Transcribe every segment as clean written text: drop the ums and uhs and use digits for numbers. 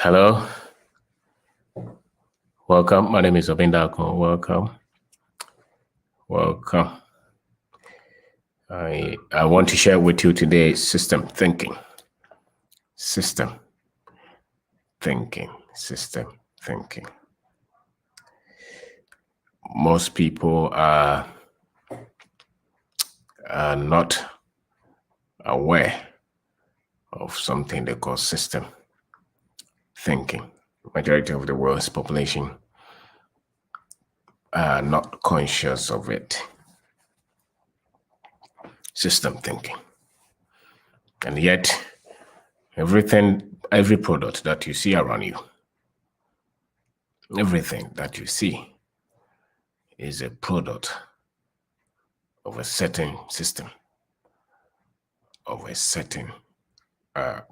Hello, welcome. My name is Obindako. Welcome. I want to share with you today system thinking. System thinking. Most people are not aware of something they call system thinking. Majority of the world's population are not conscious of it. System thinking. And yet, every product that you see around you, everything that you see is a product of a certain system, of a certain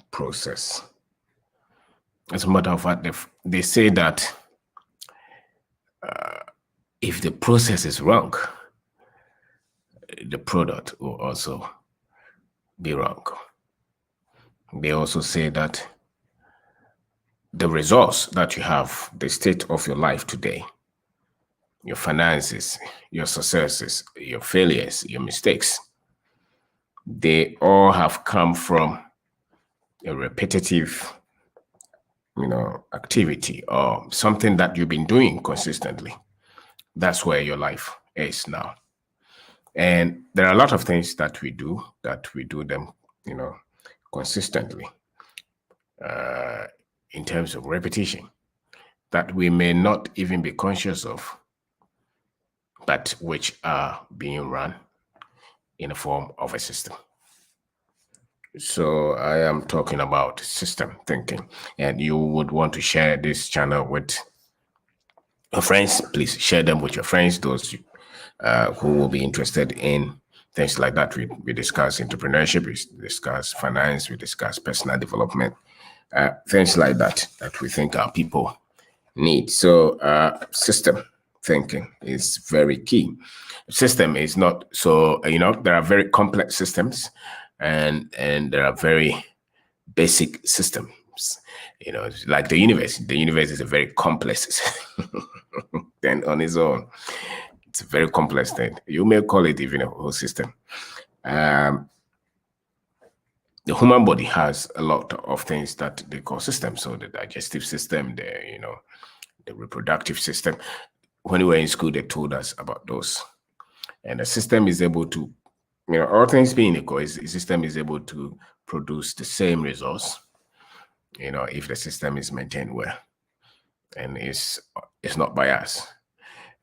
process. As a matter of fact, they say that if the process is wrong, the product will also be wrong. They also say that the results that you have, the state of your life today, your finances, your successes, your failures, your mistakes, they all have come from a repetitive, activity or something that you've been doing consistently. That's where your life is now. And there are a lot of things that we do them, consistently, in terms of repetition, that we may not even be conscious of, but which are being run in the form of a system. So I am talking about system thinking, and you would want to share this channel with your friends. Please share them with your friends, those who will be interested in things like that. We discuss entrepreneurship, we discuss finance, we discuss personal development, things like that we think our people need. So system thinking is very key. System is not so, there are very complex systems and there are very basic systems. Like the universe. The universe is a very complex thing on its own. It's a very complex thing. You may call it even a whole system. The human body has a lot of things that they call systems. So the digestive system, the reproductive system. When we were in school, they told us about those. And the system is able to, all things being equal, the system is able to produce the same results, if the system is maintained well and it's not biased.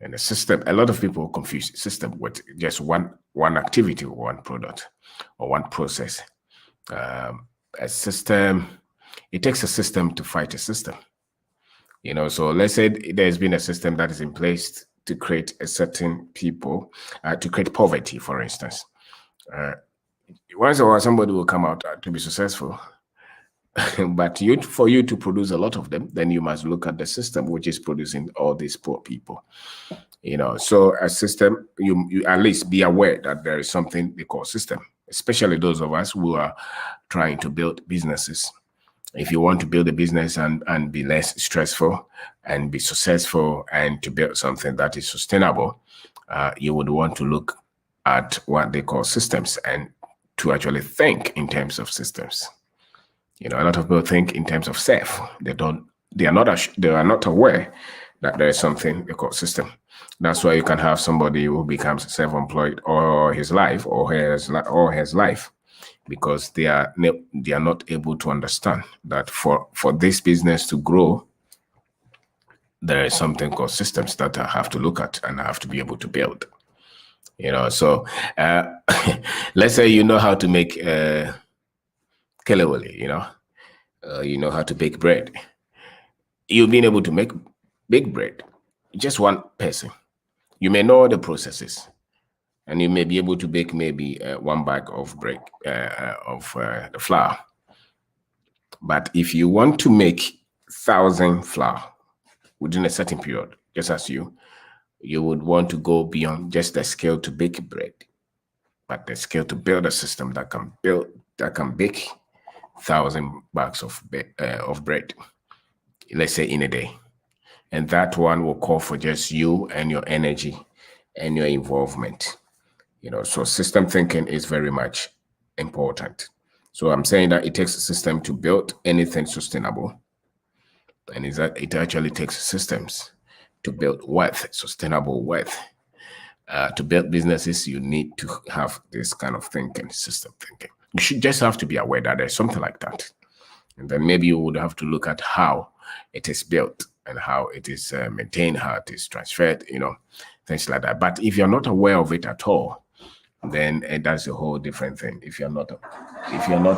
And the system, a lot of people confuse system with just one activity or one product or one process. A system, it takes a system to fight a system. So let's say there's been a system that is in place to create a certain people, to create poverty, for instance. Once in a while, somebody will come out to be successful. But for you to produce a lot of them, then you must look at the system which is producing all these poor people. So a system, you at least be aware that there is something they call system, especially those of us who are trying to build businesses. If you want to build a business and be less stressful and be successful and to build something that is sustainable, you would want to look at what they call systems and to actually think in terms of systems. A lot of people think in terms of self. They are not aware that there is something they call system. That's why you can have somebody who becomes self-employed all his life or his life, because they are not able to understand that for this business to grow, there is something called systems that I have to look at and I have to be able to build. So let's say you know how to make kelewele, you know how to bake bread. You've been able to bake bread, just one person. You may know the processes, and you may be able to bake maybe 1 bag of bread of the flour. But if you want to make 1,000 flour within a certain period, just as you would want to go beyond just the skill to bake bread, but the skill to build a system that can bake 1,000 bags of bread. let's say in a day. And that one will call for just you and your energy and your involvement. So system thinking is very much important. So I'm saying that it takes a system to build anything sustainable. And is that it actually takes systems to build wealth, sustainable wealth. To build businesses, you need to have this kind of thinking, system thinking. You should just have to be aware that there's something like that. And then maybe you would have to look at how it is built and how it is maintained, how it is transferred, things like that. But if you're not aware of it at all, then that's a whole different thing. If you're not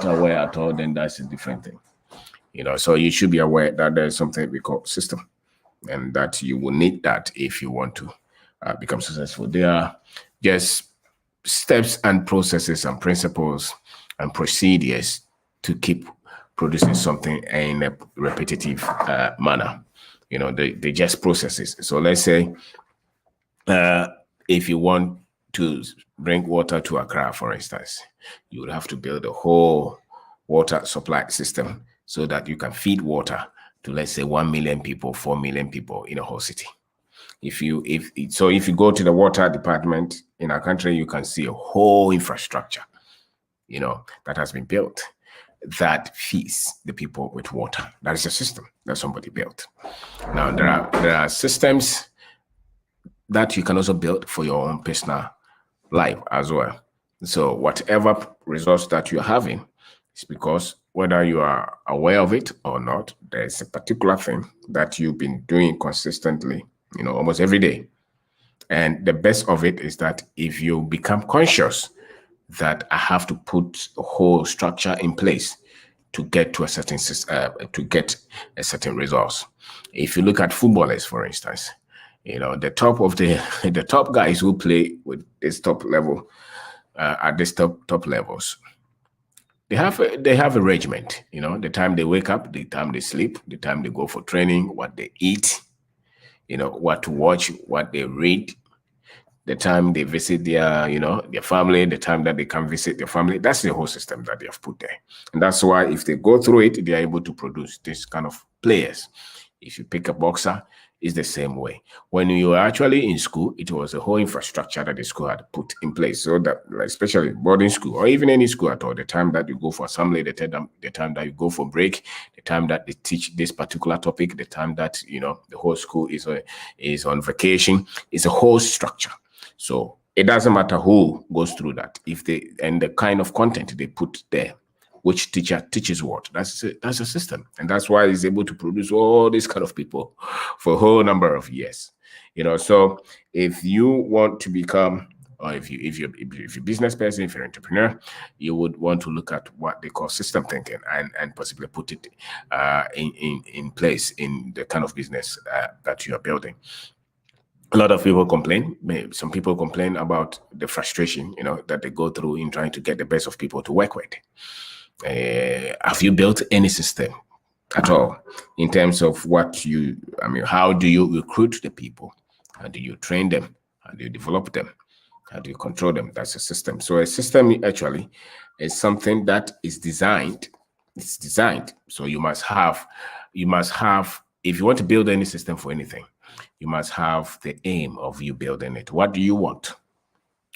aware at all, then that's a different thing. So you should be aware that there's something we call system, and that you will need that if you want to become successful. There are just steps and processes and principles and procedures to keep producing something in a repetitive manner. They just processes. So let's say if you want to bring water to Accra, for instance, you would have to build a whole water supply system so that you can feed water to, let's say, 1 million people, 4 million people in a whole city. If you go to the water department in our country, you can see a whole infrastructure, that has been built that feeds the people with water. That is a system that somebody built. Now there are systems that you can also build for your own personal life as well. So whatever resource that you're having is because whether you are aware of it or not, there's a particular thing that you've been doing consistently, almost every day. And the best of it is that if you become conscious that I have to put a whole structure in place to get to a certain resource. If you look at footballers, for instance, the top of the top guys who play with this top level at this top levels, they have a regiment. The time they wake up, the time they sleep, the time they go for training, what they eat, what to watch, what they read, the time they visit their family, the time that they can visit their family. That's the whole system that they have put there. And that's why if they go through it, they are able to produce this kind of players. If you pick a boxer, it's the same way. When you were actually in school, it was a whole infrastructure that the school had put in place. So that, especially boarding school or even any school at all, the time that you go for assembly, the time that you go for break, the time that they teach this particular topic, the time that, the whole school is on vacation, is a whole structure. So it doesn't matter who goes through that. And the kind of content they put there, which teacher teaches what, that's a system. And that's why it's able to produce all these kind of people for a whole number of years. So if you want to become, or if you're a business person, if you're an entrepreneur, you would want to look at what they call system thinking and possibly put it in place in the kind of business that you are building. A lot of people complain. Some people complain about the frustration, that they go through in trying to get the best of people to work with. Have you built any system at all in terms of how do you recruit the people? How do you train them? How do you develop them? How do you control them? That's a system. So a system actually is something that is designed. It's designed. So you must have, if you want to build any system for anything, you must have the aim of you building it. What do you want?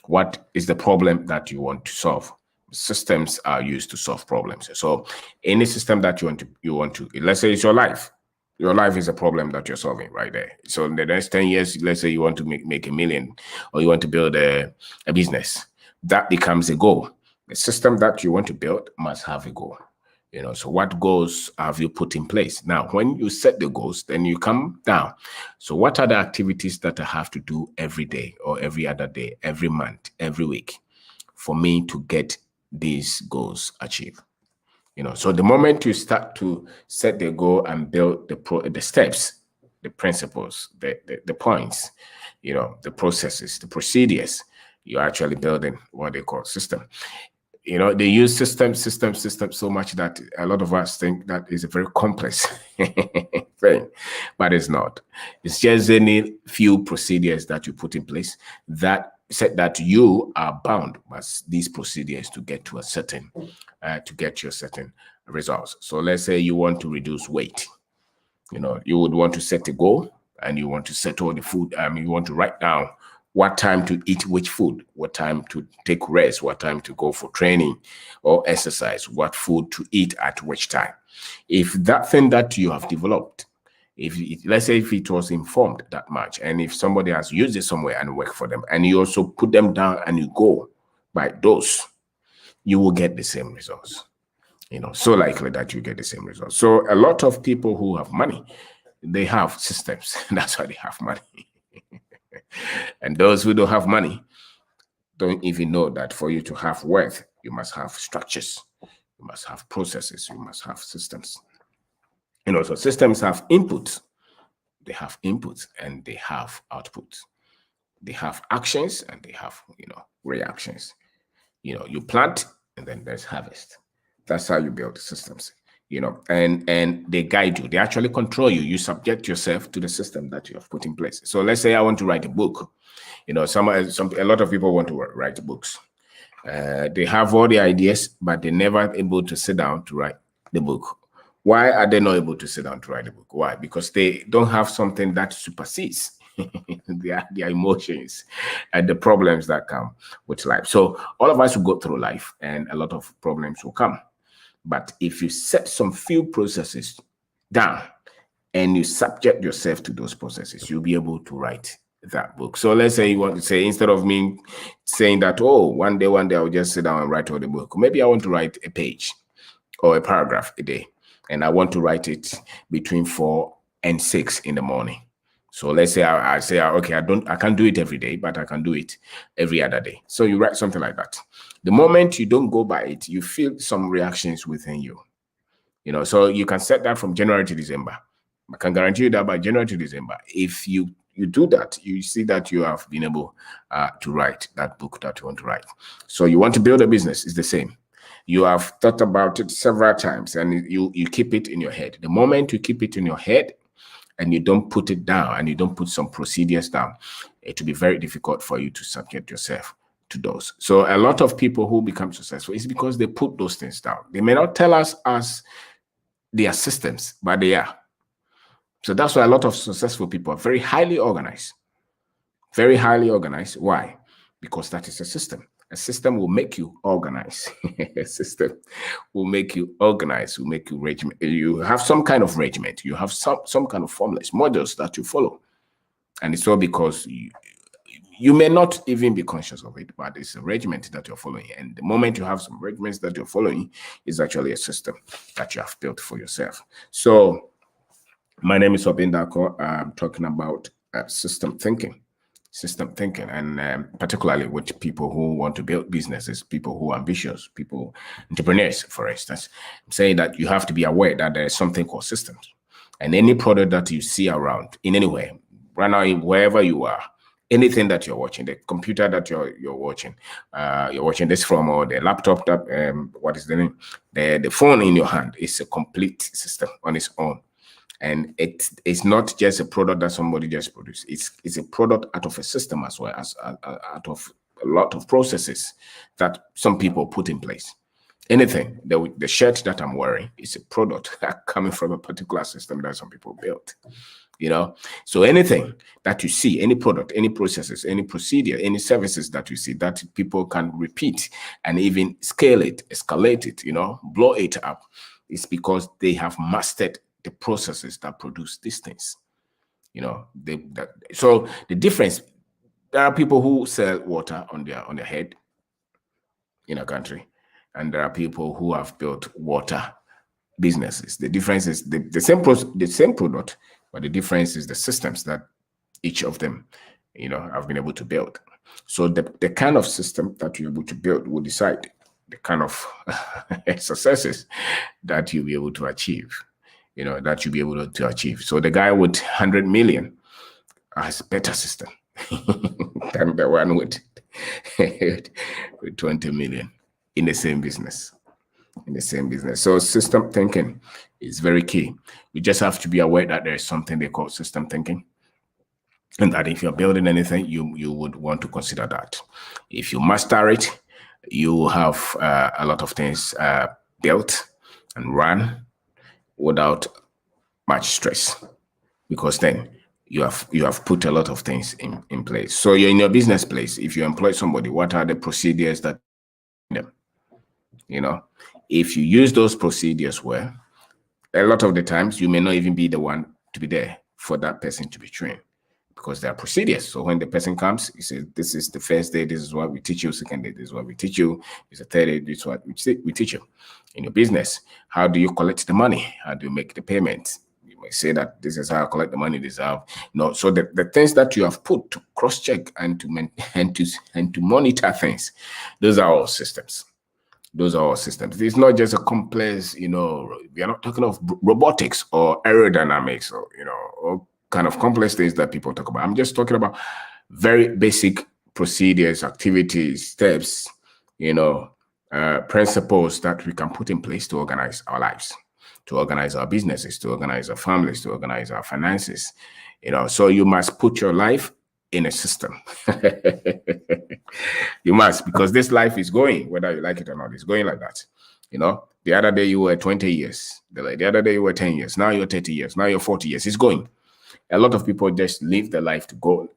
What is the problem that you want to solve? Systems are used to solve problems. So any system that you want to, let's say it's your life. Your life is a problem that you're solving right there. So in the next 10 years, let's say you want to make $1 million, or you want to build a business. That becomes a goal. The system that you want to build must have a goal. So what goals have you put in place? Now, when you set the goals, then you come down. So what are the activities that I have to do every day or every other day, every month, every week for me to get these goals achieved? So the moment you start to set the goal and build the steps, the principles, the points, the processes, the procedures, you're actually building what they call system. They use system so much that a lot of us think that is a very complex thing, but it's not. It's just any few procedures that you put in place that said that you are bound by these procedures to get to your certain results. So let's say you want to reduce weight. You would want to set a goal, and you want to set all the food. You want to write down what time to eat which food, what time to take rest, what time to go for training or exercise, what food to eat at which time. If that thing that you have developed, let's say if it was informed that much, and if somebody has used it somewhere and work for them, and you also put them down and you go by those, you will get the same results. So likely that you get the same results. So a lot of people who have money, they have systems. That's why they have money. And those who don't have money don't even know that for you to have wealth, you must have structures, you must have processes, you must have systems. So systems have inputs, they have inputs, and they have outputs. They have actions and they have, reactions. You plant and then there's harvest. That's how you build systems. And they guide you. They actually control you. You subject yourself to the system that you have put in place. So let's say I want to write a book. A lot of people want to write books. They have all the ideas, but they're never able to sit down to write the book. Why are they not able to sit down to write the book? Why? Because they don't have something that supersedes their emotions and the problems that come with life. So all of us will go through life and a lot of problems will come. But if you set some few processes down and you subject yourself to those processes, you'll be able to write that book. So let's say you want to say, instead of me saying that, oh, one day I'll just sit down and write all the book. Maybe I want to write a page or a paragraph a day, and I want to write it between 4 and 6 in the morning. So let's say I say, okay, I can't do it every day, but I can do it every other day. So you write something like that. The moment you don't go by it, you feel some reactions within you. So you can set that from January to December. I can guarantee you that by January to December, if you do that, you see that you have been able to write that book that you want to write. So you want to build a business, it's the same. You have thought about it several times and you keep it in your head. The moment you keep it in your head and you don't put it down and you don't put some procedures down, it will be very difficult for you to subject yourself to those. So a lot of people who become successful is because they put those things down. They may not tell us as their systems, but they are. So that's why a lot of successful people are very highly organized. Very highly organized. Why? Because that is a system. A system will make you organize. A system will make you organize, will make you regiment. You have some kind of regiment. You have some kind of formulas, models that you follow. And it's all because you may not even be conscious of it, but it's a regiment that you're following. And the moment you have some regiments that you're following, is actually a system that you have built for yourself. So my name is Obindako. I'm talking about system thinking, and particularly with people who want to build businesses, people who are ambitious, people, entrepreneurs, for instance. I'm saying that you have to be aware that there is something called systems. And any product that you see around in anywhere, right now, wherever you are, anything that you're watching, the computer that you're watching this from, or the laptop that what is the name, the phone in your hand, is a complete system on its own. And it's not just a product that somebody just produced. It's a product out of a system as well as out of a lot of processes that some people put in place. Anything, the shirt that I'm wearing is a product coming from a particular system that some people built. So anything that you see, any product, any processes, any procedure, any services that you see that people can repeat and even scale it, escalate it, blow it up, it's because they have mastered the processes that produce these things. So the difference, there are people who sell water on their head in a country, and there are people who have built water businesses. The difference is the same product, but the difference is the systems that each of them, have been able to build. So the kind of system that you're able to build will decide the kind of successes that you'll be able to achieve. That you'll be able to achieve. So the guy with 100 million has a better system than the one with 20 million in the same business. So system thinking is very key. We just have to be aware that there is something they call system thinking, and that if you're building anything, you would want to consider that. If you master it, you have a lot of things built and run without much stress, because then you have put a lot of things in place. So you're in your business place. If you employ somebody, what are the procedures that them? If you use those procedures well, a lot of the times you may not even be the one to be there for that person to be trained, because there are procedures. So when the person comes, he says, this is the first day, this is what we teach you. Second day, this is what we teach you. It's the third day, this is what we teach you. In your business, how do you collect the money? How do you make the payment? You may say that this is how I collect the money. This is how, so the things that you have put to cross-check and to monitor things, those are all systems. Those are all systems. It's not just a complex, we are not talking of robotics or aerodynamics or, all kind of complex things that people talk about. I'm just talking about very basic procedures, activities, steps, principles that we can put in place to organize our lives, to organize our businesses, to organize our families, to organize our finances. So you must put your life in a system. You must, because this life is going, whether you like it or not, it's going like that. The other day you were 20 years, the other day you were 10 years, now you're 30 years, now you're 40 years. It's going. A lot of people just live their lives to go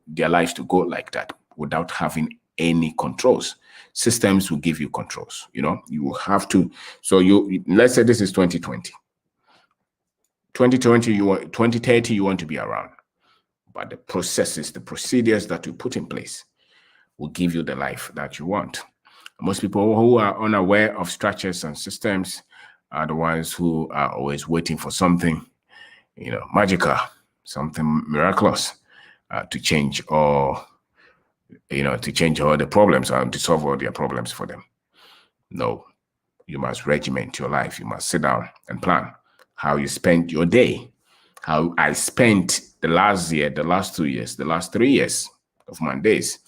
like that without having any controls. Systems will give you controls. You will have to. So let's say this is 2020. 2020, 2030, you want to be around. But the processes, the procedures that you put in place will give you the life that you want. Most people who are unaware of structures and systems are the ones who are always waiting for something, magical, something miraculous to change all the problems and to solve all their problems for them. No, you must regiment your life. You must sit down and plan how you spend your day. How I spent the last year, the last 2 years, the last 3 years of my days.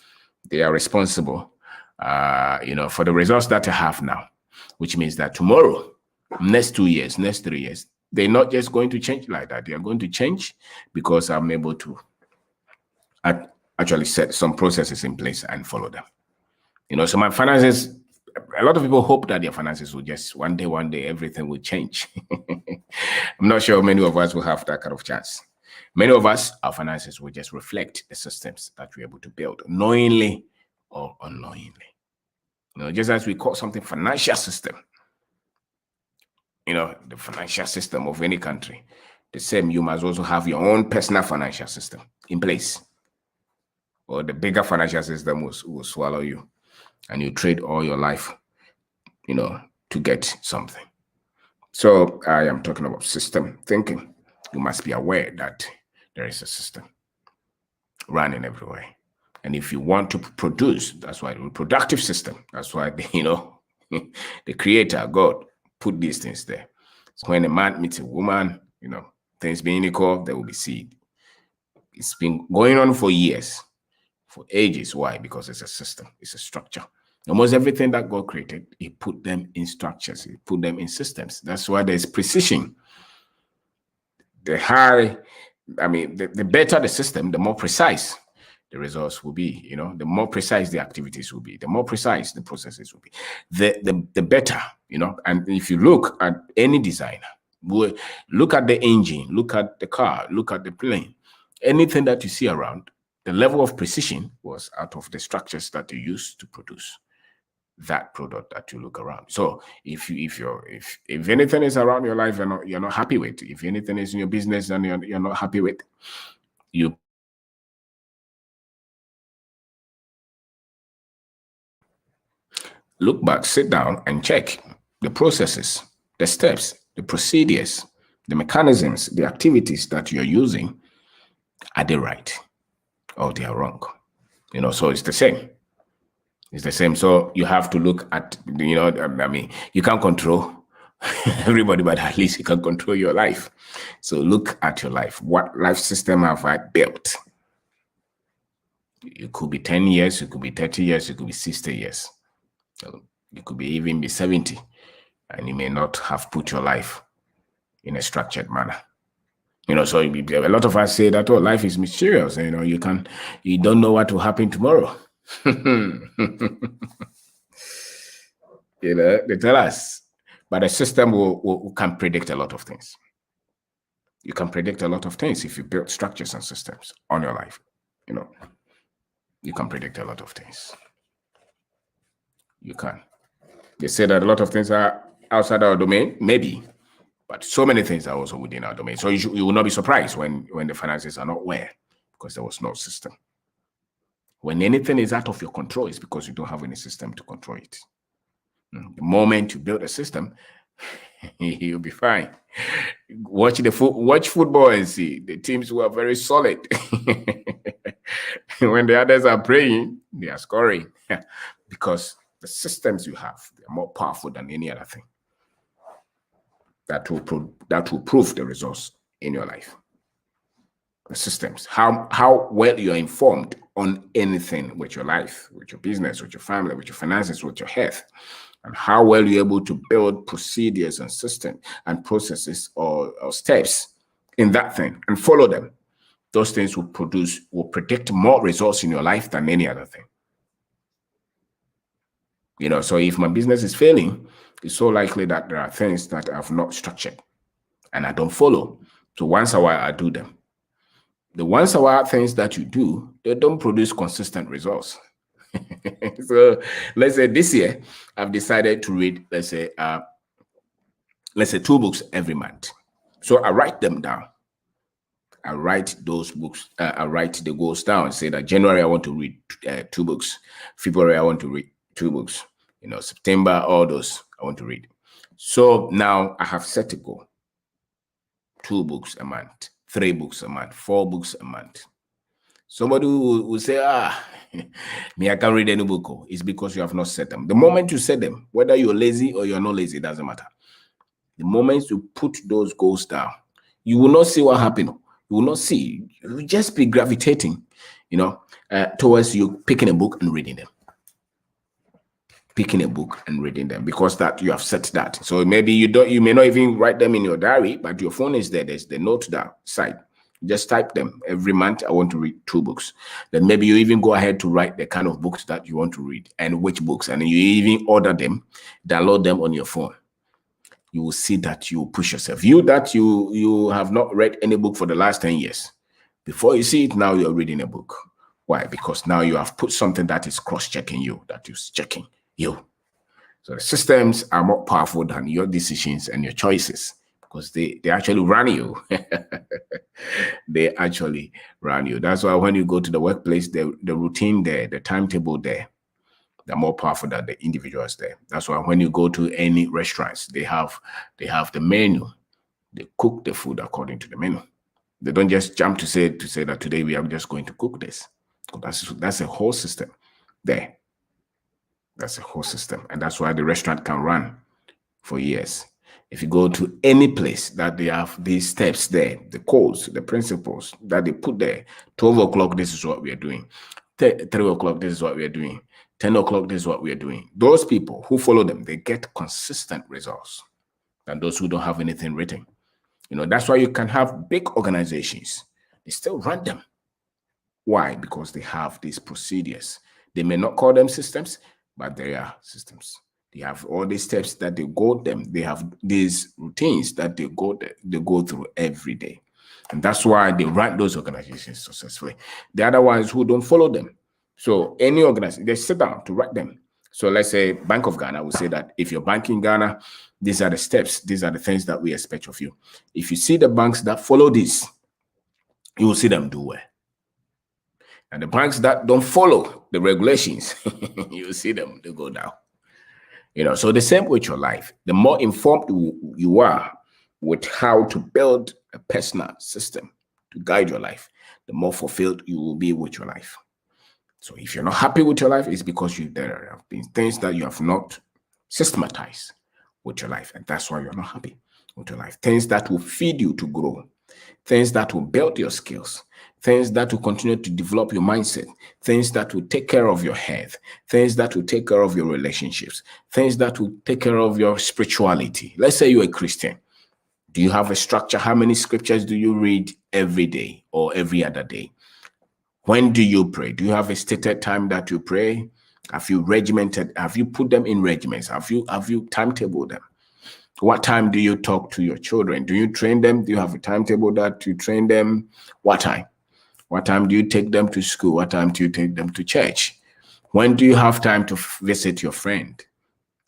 They are responsible, for the results that I have now, which means that tomorrow, next 2 years, next 3 years, they're not just going to change like that. They are going to change because I'm able to actually set some processes in place and follow them. So my finances, a lot of people hope that their finances will just one day, everything will change. I'm not sure many of us will have that kind of chance. Many of us, our finances will just reflect the systems that we're able to build, knowingly or unknowingly. Just as we call something financial system, the financial system of any country, the same, you must also have your own personal financial system in place, or the bigger financial system will swallow you, and you trade all your life, to get something. So I am talking about system thinking. You must be aware that there is a system running everywhere. And if you want to produce, that's why the reproductive system, that's why, the creator, God, put these things there. So when a man meets a woman, things being equal, there will be seed. It's been going on for years, for ages. Why? Because it's a system, it's a structure. Almost everything that God created, he put them in structures, he put them in systems. That's why there's precision. The better the system, the more precise the results will be. The more precise the activities will be, the more precise the processes will be, the better. And if you look at any designer, look at the engine, look at the car, look at the plane, anything that you see around, the level of precision was out of the structures that you use to produce that product that you look around. So if anything is around your life you're not happy with, if anything is in your business and you're not happy with, you look back, sit down and check the processes, the steps, the procedures, the mechanisms, the activities that you're using. Are they right or they are wrong? So it's the same. It's the same. So you have to look at, you can't control everybody, but at least you can control your life. So look at your life. What life system have I built? It could be 10 years, it could be 30 years, it could be 60 years. It could be even be 70. And you may not have put your life in a structured manner. So a lot of us say that, oh, life is mysterious. You don't know what will happen tomorrow. They tell us, but the system can predict a lot of things. You can predict a lot of things if you build structures and systems on your life. You can predict a lot of things. You can. They say that a lot of things are outside our domain, maybe, but so many things are also within our domain. So you will not be surprised when the finances are not where, because there was no system. When anything is out of your control, it's because you don't have any system to control it. The moment you build a system, you'll be fine. Watch football and see the teams who are very solid. When the others are praying, they are scoring because the systems you have, they're more powerful than any other thing that will prove the results in your life. The systems, how well you're informed on anything with your life, with your business, with your family, with your finances, with your health, and how well you're able to build procedures and systems and processes or steps in that thing and follow them. Those things will predict more results in your life than any other thing. So if my business is failing, it's so likely that there are things that I've not structured and I don't follow. So once a while, I do them. The once a while things that you do, they don't produce consistent results. So let's say this year, I've decided to read, let's say 2 books every month. So I write them down. I write those books. I write the goals down. Say that January I want to read 2 books. February I want to read 2 books. September, all those I want to read. So now I have set a goal. 2 books a month, 3 books a month, 4 books a month. Somebody will say, me, I can't read any book. It's because you have not set them. The moment you set them, whether you're lazy or you're not lazy, it doesn't matter. The moment you put those goals down, you will not see what happened. You will not see. You will just be gravitating, towards you picking a book and reading them. Picking a book and reading them, because that you have set that. So maybe you may not even write them in your diary, but your phone is there. There's the note down side. Just type them. Every month I want to read 2 books. Then maybe you even go ahead to write the kind of books that you want to read and which books, and you even order them, download them on your phone. You will see that you push yourself. You have not read any book for the last 10 years. Before you see it, now you're reading a book. Why? Because now you have put something that is cross-checking you, that is checking you. So the systems are more powerful than your decisions and your choices, because they actually run you. They actually run you. That's why when you go to the workplace, the routine there, the timetable there, they're more powerful than the individuals there. That's why when you go to any restaurants, they have the menu. They cook the food according to the menu. They don't just jump to say that today we are just going to cook this. That's a whole system there. That's a whole system. And that's why the restaurant can run for years. If you go to any place that they have these steps there, the codes, the principles that they put there, 12 o'clock, this is what we are doing. 3 o'clock, this is what we are doing. 10 o'clock, this is what we are doing. Those people who follow them, they get consistent results than those who don't have anything written. That's why you can have big organizations. They still run them. Why? Because they have these procedures. They may not call them systems, but they are systems. They have all these steps that they go them. They have these routines that they go through every day. And that's why they run those organizations successfully. The other ones who don't follow them. So any organization, they sit down to write them. So let's say Bank of Ghana will say that if you're banking Ghana, these are the steps. These are the things that we expect of you. If you see the banks that follow this, you will see them do well. And the banks that don't follow the regulations, you see them, they go down. So the same with your life. The more informed you are with how to build a personal system to guide your life, the more fulfilled you will be with your life. So if you're not happy with your life, it's because there have been things that you have not systematized with your life. And that's why you're not happy with your life. Things that will feed you to grow. Things that will build your skills, things that will continue to develop your mindset, things that will take care of your health, things that will take care of your relationships, things that will take care of your spirituality. Let's say you're a Christian. Do you have a structure? How many scriptures do you read every day or every other day? When do you pray? Do you have a stated time that you pray? Have you regimented? Have you put them in regiments? Have you timetabled them? What time do you talk to your children? Do you train them? Do you have a timetable that you train them? What time? What time do you take them to school? What time do you take them to church? When do you have time to visit your friend?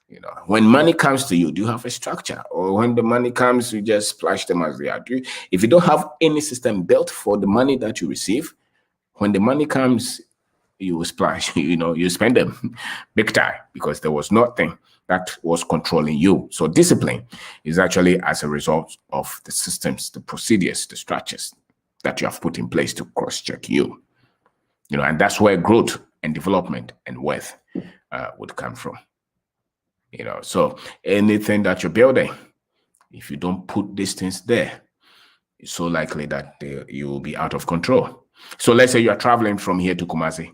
You know, when money comes to you, do you have a structure? Or when the money comes, you just splash them as they are? If you don't have any system built for the money that you receive, when the money comes, you will splash, you spend them big time because there was nothing that was controlling you. So discipline is actually as a result of the systems, the procedures, the structures that you have put in place to cross-check you. And that's where growth and development and wealth would come from. So anything that you're building, if you don't put these things there, it's so likely that you will be out of control. So let's say you are traveling from here to Kumasi.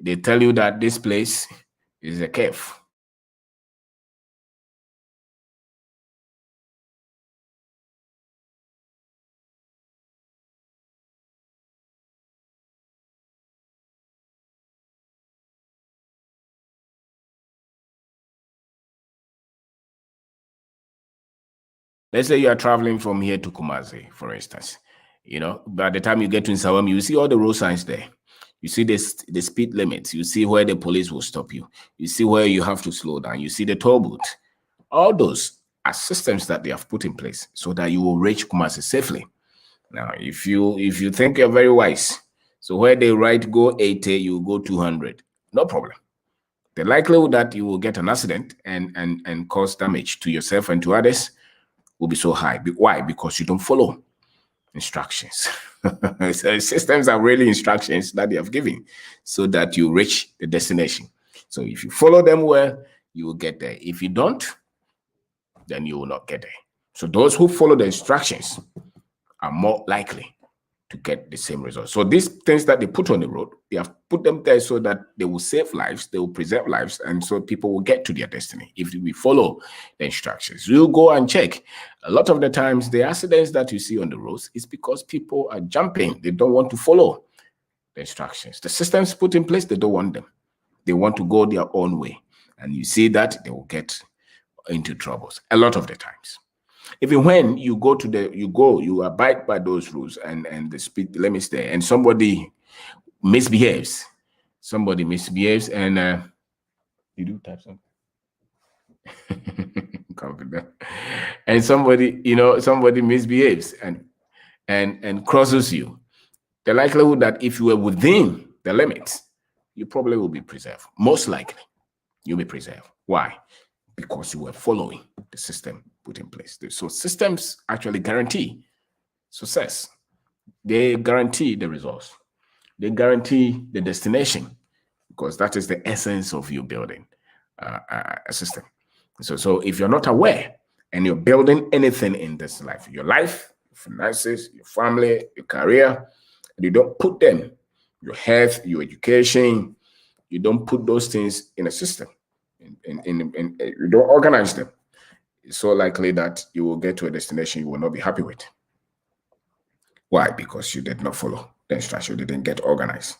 They tell you that this place is a cave. Let's say you are traveling from here to Kumasi, for instance. By the time you get to Nsawam, you see all the road signs there. You see the speed limits. You see where the police will stop you. You see where you have to slow down. You see the toll booth. All those are systems that they have put in place so that you will reach Kumasi safely. Now, if you think you're very wise, so where they write go 80, you go 200. No problem. The likelihood that you will get an accident and cause damage to yourself and to others will be so high. Why? Because you don't follow instructions. So systems are really instructions that they have given so that you reach the destination. So if you follow them well, you will get there. If you don't, then you will not get there. So those who follow the instructions are more likely to get the same result. So these things that they put on the road, they have put them there so that they will save lives, they will preserve lives, and so people will get to their destiny if we follow the instructions. You go and check. A lot of the times, the accidents that you see on the roads is because people are jumping. They don't want to follow the instructions. The systems put in place, they don't want them. They want to go their own way. And you see that they will get into troubles a lot of the times. Even when you go you abide by those rules and the speed limits there, and somebody misbehaves, and you do type something. Confident. And somebody misbehaves and crosses you. The likelihood that if you were within the limits, you probably will be preserved. Most likely, you'll be preserved. Why? Because you were following the system put in place. So systems actually guarantee success. They guarantee the results. They guarantee the destination, because that is the essence of you building a system. So if you're not aware and you're building anything in this life, your finances, your family, your career, and you don't put them, your health, your education, you don't put those things in a system, you don't organize them, it's so likely that you will get to a destination you will not be happy with. Why? Because you did not follow the instruction, you didn't get organized.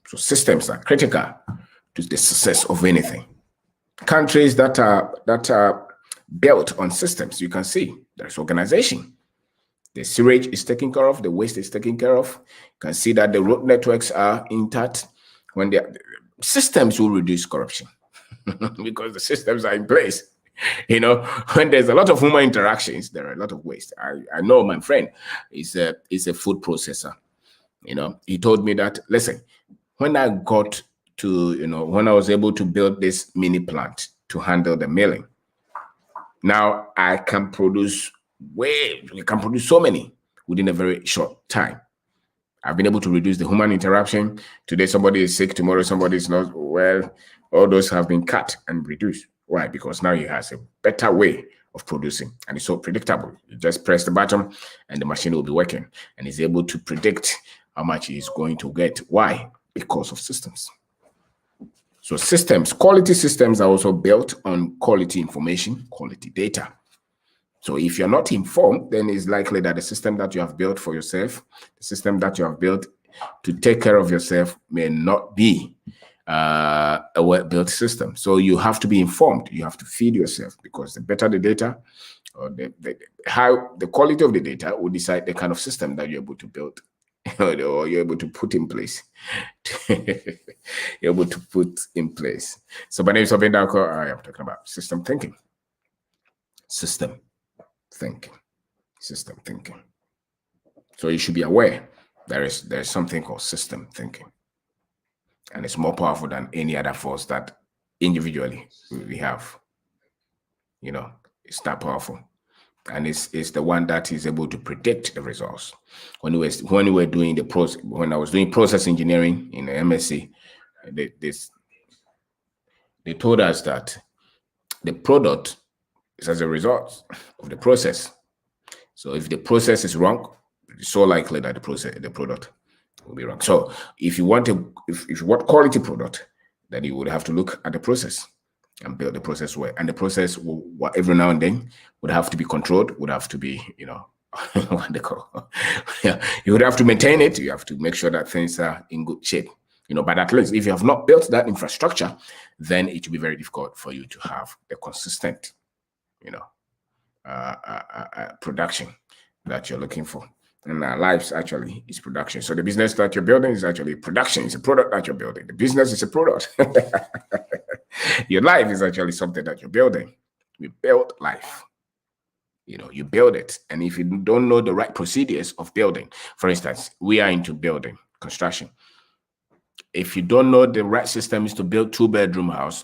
So systems are critical to the success of anything. Countries that are built on systems, you can see there's organization. The sewage is taken care of, the waste is taken care of. You can see that the road networks are intact. When the systems will reduce corruption because the systems are in place. When there's a lot of human interactions, there are a lot of waste. I know my friend is a food processor. He told me that, listen, when I got to, when I was able to build this mini plant to handle the milling, now I can produce we can produce so many within a very short time. I've been able to reduce the human interaction. Today, somebody is sick. Tomorrow, somebody is not well. All those have been cut and reduced. Why? Because now he has a better way of producing, and it's so predictable. You just press the button and the machine will be working, and he's able to predict how much he's going to get. Why? Because of systems. So systems, quality systems are also built on quality information, quality data. So if you're not informed, then it's likely that the system that you have built for yourself, the system that you have built to take care of yourself may not be a well-built system. So you have to be informed. You have to feed yourself, because the better the data, or how the quality of the data will decide the kind of system that you're able to build or you're able to put in place. You're able to put in place. So my name is Obin Dalko. I am talking about system thinking. System thinking. System thinking. So you should be aware there's something called system thinking. And it's more powerful than any other force that individually we have. You know, it's that powerful. And it's the one that is able to predict the results. When we were doing the process, when I was doing process engineering in the MSc, they told us that the product is as a result of the process. So if the process is wrong, it's so likely that the product will be wrong. So if you want if you want quality product, then you would have to look at the process and build the process well. And the process will, every now and then, would have to be controlled, would have to be, what they call. Yeah, you would have to maintain it. You have to make sure that things are in good shape. But at least if you have not built that infrastructure, then it will be very difficult for you to have the consistent, production that you're looking for. And our lives actually is production. So the business that you're building is actually production. It's a product that you're building. The business is a product. Your life is actually something that you're building. You build life. You build it. And if you don't know the right procedures of building, for instance, we are into building, construction. If you don't know the right systems to build 2-bedroom house,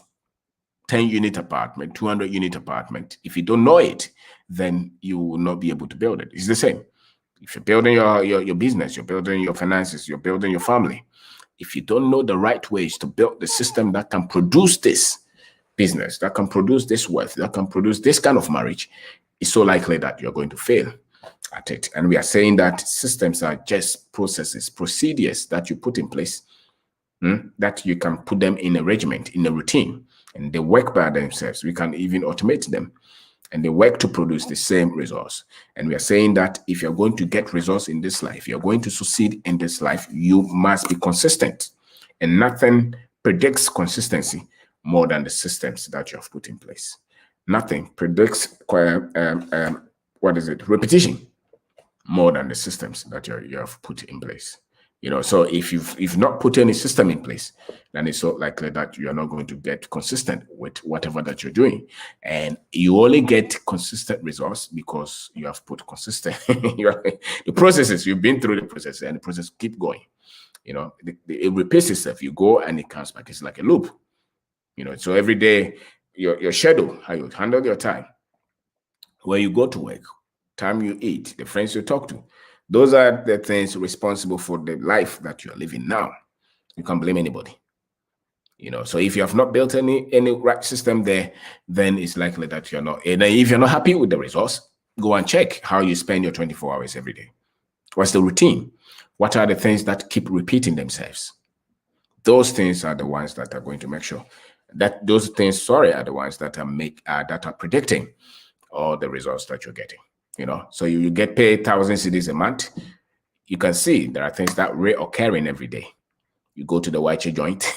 10-unit apartment, 200-unit apartment, if you don't know it, then you will not be able to build it. It's the same. If you're building your business, you're building your finances, you're building your family, if you don't know the right ways to build the system that can produce this business, that can produce this wealth, that can produce this kind of marriage, it's so likely that you're going to fail at it. And we are saying that systems are just processes, procedures that you put in place, that you can put them in a regiment, in a routine, and they work by themselves. We can even automate them, and they work to produce the same results. And we are saying that if you're going to get results in this life, you're going to succeed in this life, you must be consistent. And nothing predicts consistency more than the systems that you have put in place. Nothing predicts repetition more than the systems that you have put in place. So if you've not put any system in place, then it's so likely that you are not going to get consistent with whatever that you're doing. And you only get consistent results because you have put consistent the processes, you've been through the process, and the process keep going. It repeats itself. You go and it comes back. It's like a loop. So every day, your schedule, how you handle your time, where you go to work, time you eat, the friends you talk to, those are the things responsible for the life that you're living now. You can't blame anybody. So if you have not built any right system there, then it's likely that you're not. And if you're not happy with the results, go and check how you spend your 24 hours every day. What's the routine? What are the things that keep repeating themselves? Those things are the ones that are going to make sure that those things, are the ones that are predicting all the results that you're getting. So you get paid 1,000 cedis a month. You can see there are things that reoccurring every day. You go to the white joint,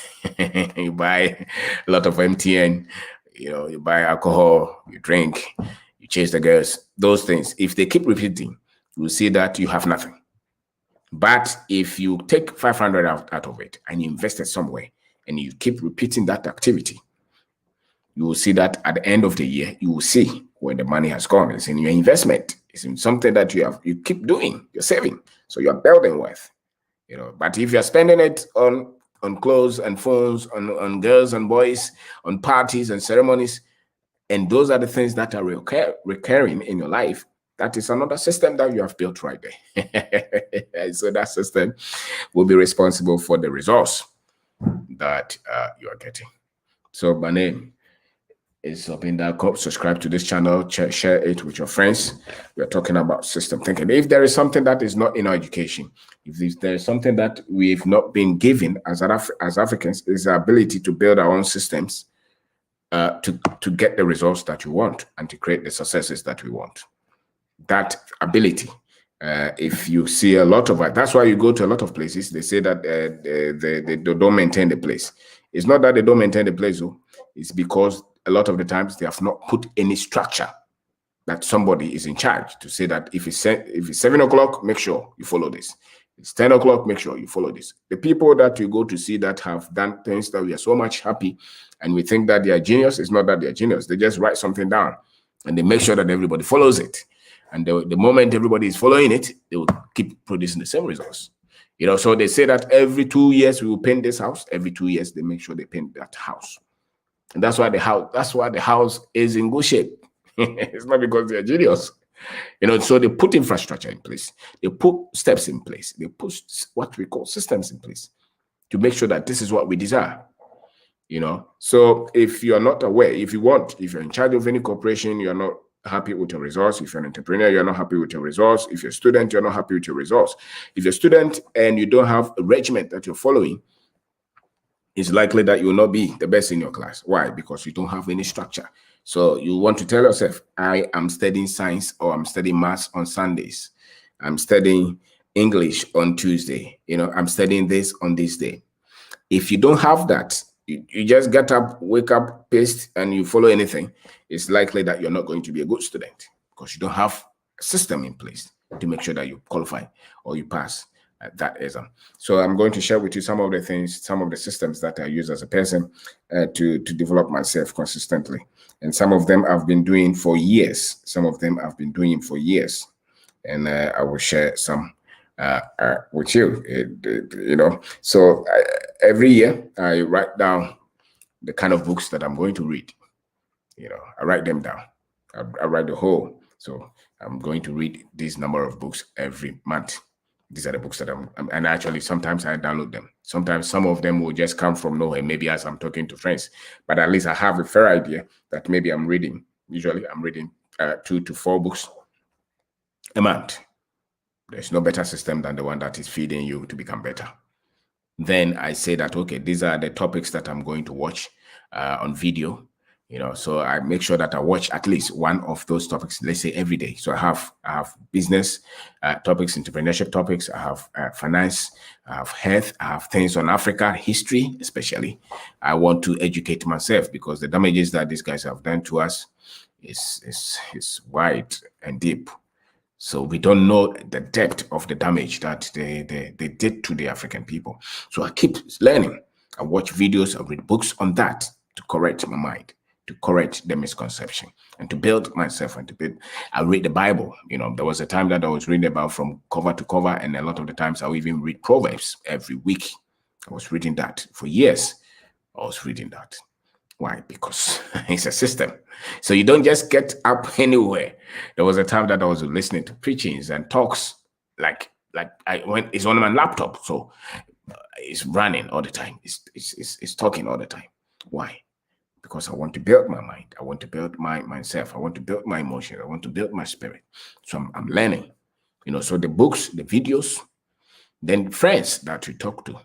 you buy a lot of MTN, you buy alcohol, you drink, you chase the girls. Those things, if they keep repeating, you will see that you have nothing. But if you take 500 out of it and you invest it somewhere and you keep repeating that activity, you will see that at the end of the year, you will see where the money has gone. It's in your investment. It's in something that you keep doing. You're saving. So you're building wealth. But if you're spending it on clothes and phones, on girls and boys, on parties and ceremonies, and those are the things that are recurring in your life, that is another system that you have built right there. So that system will be responsible for the results that you are getting. So my name is Obin Dalko. Subscribe to this channel, share it with your friends. We're talking about system thinking. If there is something that is not in our education, if there is something that we've not been given as Africans, is the ability to build our own systems to get the results that you want and to create the successes that we want. That ability. If you see a lot of it, that's why you go to a lot of places. They say that they don't maintain the place. It's not that they don't maintain the place, though. It's because a lot of the times they have not put any structure that somebody is in charge to say that if it's 7 o'clock, make sure you follow this. It's 10 o'clock, make sure you follow this. The people that you go to see that have done things that we are so much happy and we think that they are genius, it's not that they are genius. They just write something down and they make sure that everybody follows it. And the moment everybody is following it, they will keep producing the same results. So they say that every 2 years we will paint this house. Every 2 years they make sure they paint that house. And that's why the house is in good shape. It's not because they're genius. So they put infrastructure in place. They put steps in place. They put what we call systems in place to make sure that this is what we desire. So if you're not aware, if you're in charge of any corporation, you're not happy with your results. If you're an entrepreneur, you're not happy with your results. If you're a student, you're not happy with your results. If you're a student and you don't have a regiment that you're following, it's likely that you will not be the best in your class. Why? Because you don't have any structure. So you want to tell yourself, I am studying science or I'm studying maths on Sundays. I'm studying English on Tuesday. I'm studying this on this day. If you don't have that, you just get up, wake up, paste, and you follow anything, it's likely that you're not going to be a good student because you don't have a system in place to make sure that you qualify or you pass that exam. So I'm going to share with you some of the things, some of the systems that I use as a person to develop myself consistently. And some of them I've been doing for years. And I will share some with you. So every year I write down the kind of books that I'm going to read. I write them down. I write the whole. So I'm going to read this number of books every month. These are the books that and actually sometimes I download them. Sometimes some of them will just come from nowhere, maybe as I'm talking to friends, but at least I have a fair idea that maybe I'm reading. Usually I'm reading 2 to 4 books a month. There's no better system than the one that is feeding you to become better. Then I say that, okay, these are the topics that I'm going to watch on video. So I make sure that I watch at least one of those topics, let's say every day. So I have business topics, entrepreneurship topics, I have finance, I have health, I have things on Africa, history, especially. I want to educate myself because the damages that these guys have done to us is wide and deep. So we don't know the depth of the damage that they did to the African people. So I keep learning. I watch videos, I read books on that to correct my mind, to correct the misconception, and to build myself and to build. I read the Bible. There was a time that I was reading about from cover to cover, and a lot of the times I would even read Proverbs every week. I was reading that for years. I was reading that. Why? Because it's a system. So you don't just get up anywhere. There was a time that I was listening to preachings and talks like it's on my laptop. So it's running all the time. It's talking all the time. Why? Because I want to build my mind. I want to build myself. I want to build my emotions. I want to build my spirit. So I'm learning. So the books, the videos, then friends that you talk to.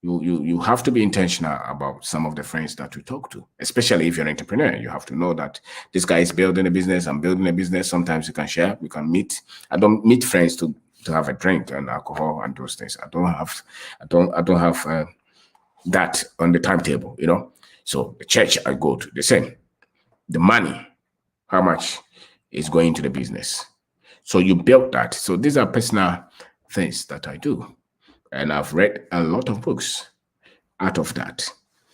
You have to be intentional about some of the friends that you talk to, especially if you're an entrepreneur. You have to know that this guy is building a business. I'm building a business. Sometimes you can share. We can meet. I don't meet friends to have a drink and alcohol and those things. I don't have that on the timetable. So the church I go to, the same. The money, how much is going to the business. So you build that. So these are personal things that I do. And I've read a lot of books out of that.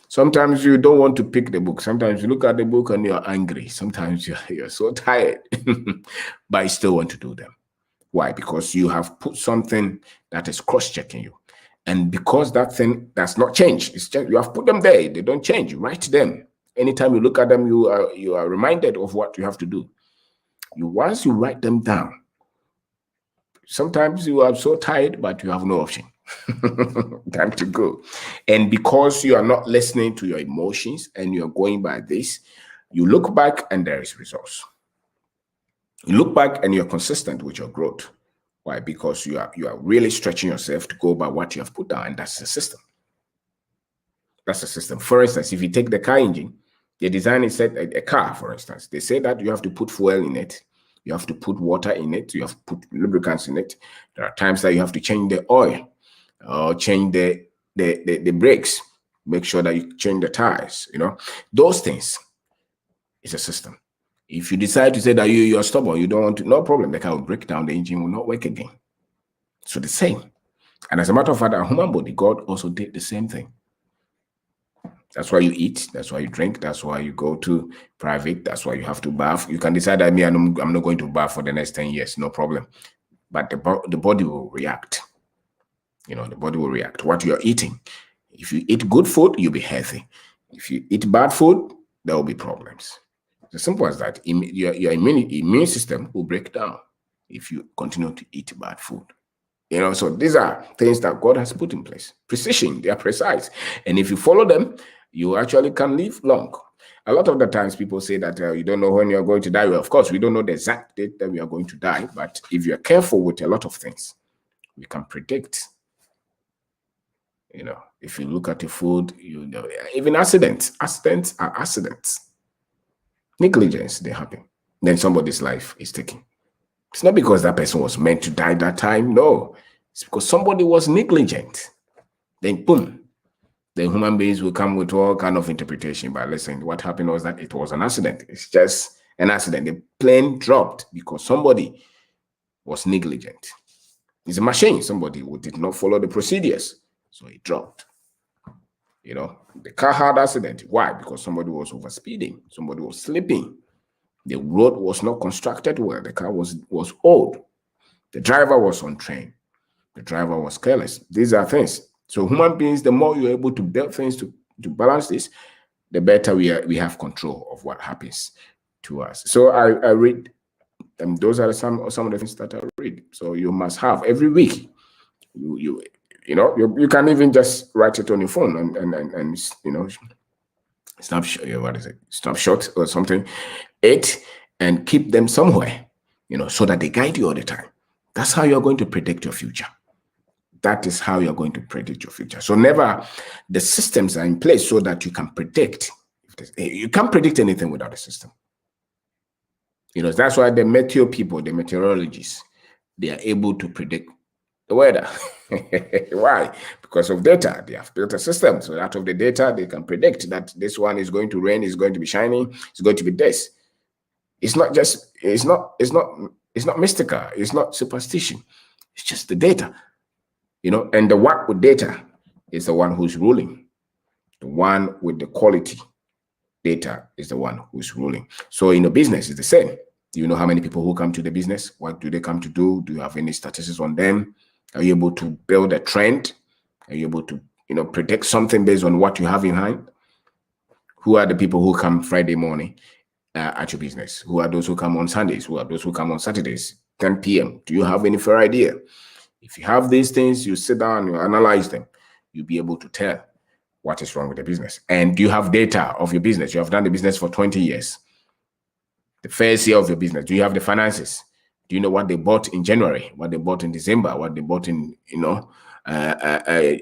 Sometimes you don't want to pick the book. Sometimes you look at the book and you're angry. Sometimes you're so tired, but you still want to do them. Why? Because you have put something that is cross-checking you. And because that thing does not change, it's just, you have put them there. They don't change. You write them. Anytime you look at them, you are reminded of what you have to do. Once you write them down, sometimes you are so tired, but you have no option. Time to go. And because you are not listening to your emotions and you're going by this, you look back and there is results. You look back and you're consistent with your growth. Why? Because you are really stretching yourself to go by what you have put down, and that's the system. That's the system. For instance, if you take the car engine, the design is set a car, for instance. They say that you have to put fuel in it. You have to put water in it. You have to put lubricants in it. There are times that you have to change the oil or change the brakes. make sure that you change the tires, those things is a system. If you decide to say that you're stubborn, you don't want to, no problem, the car will break down, the engine will not work again. So the same. And as a matter of fact, our human body, God also did the same thing. That's why you eat. That's why you drink. That's why you go to private. That's why you have to bath. You can decide that I'm not going to bath for the next 10 years. No problem. But the body will react. The body will react. What you're eating. If you eat good food, you'll be healthy. If you eat bad food, there will be problems. It's as simple as that. Your immune system will break down if you continue to eat bad food. So these are things that God has put in place. Precision, they are precise. And if you follow them, you actually can live long. A lot of the times people say that you don't know when you're going to die. Well, of course, we don't know the exact date that we are going to die. But if you're careful with a lot of things, we can predict. If you look at the food, even accidents are accidents. Negligence, they happen. Then somebody's life is taken. It's not because that person was meant to die that time. No, it's because somebody was negligent. Then boom, the human beings will come with all kind of interpretation. But listen, what happened was that it was an accident. It's just an accident. The plane dropped because somebody was negligent. It's a machine. Somebody who did not follow the procedures. So it dropped. The car had accident. Why? Because somebody was overspeeding. Somebody was sleeping. The road was not constructed well. The car was old. The driver was untrained. The driver was careless. These are things. So human beings, the more you're able to build things to balance this, the better we have control of what happens to us. So I read, and those are some of the things that I read. So you must have every week. You can even just write it on your phone and snapshot or something, and keep them somewhere, so that they guide you all the time. That's how you're going to predict your future. That is how you're going to predict your future. So never, the systems are in place so that you can predict. You can't predict anything without a system. That's why the meteorologists, they are able to predict the weather. Why? Because of data. They have built a system. So out of the data, they can predict that this one is going to rain, it's going to be shining, it's going to be this. It's not mystical, it's not superstition. It's just the data. And the one with data is the one who's ruling. The one with the quality data is the one who's ruling. So in a business, it's the same. Do you know how many people who come to the business? What do they come to do? Do you have any statistics on them? Are you able to build a trend? Are you able to, predict something based on what you have in mind? Who are the people who come Friday morning at your business? Who are those who come on Sundays? Who are those who come on Saturdays, 10 p.m.? Do you have any fair idea? If you have these things, you sit down, you analyze them, you'll be able to tell what is wrong with the business. And do you have data of your business? You have done the business for 20 years. The first year of your business, do you have the finances? Do you know what they bought in January, what they bought in December, what they bought in,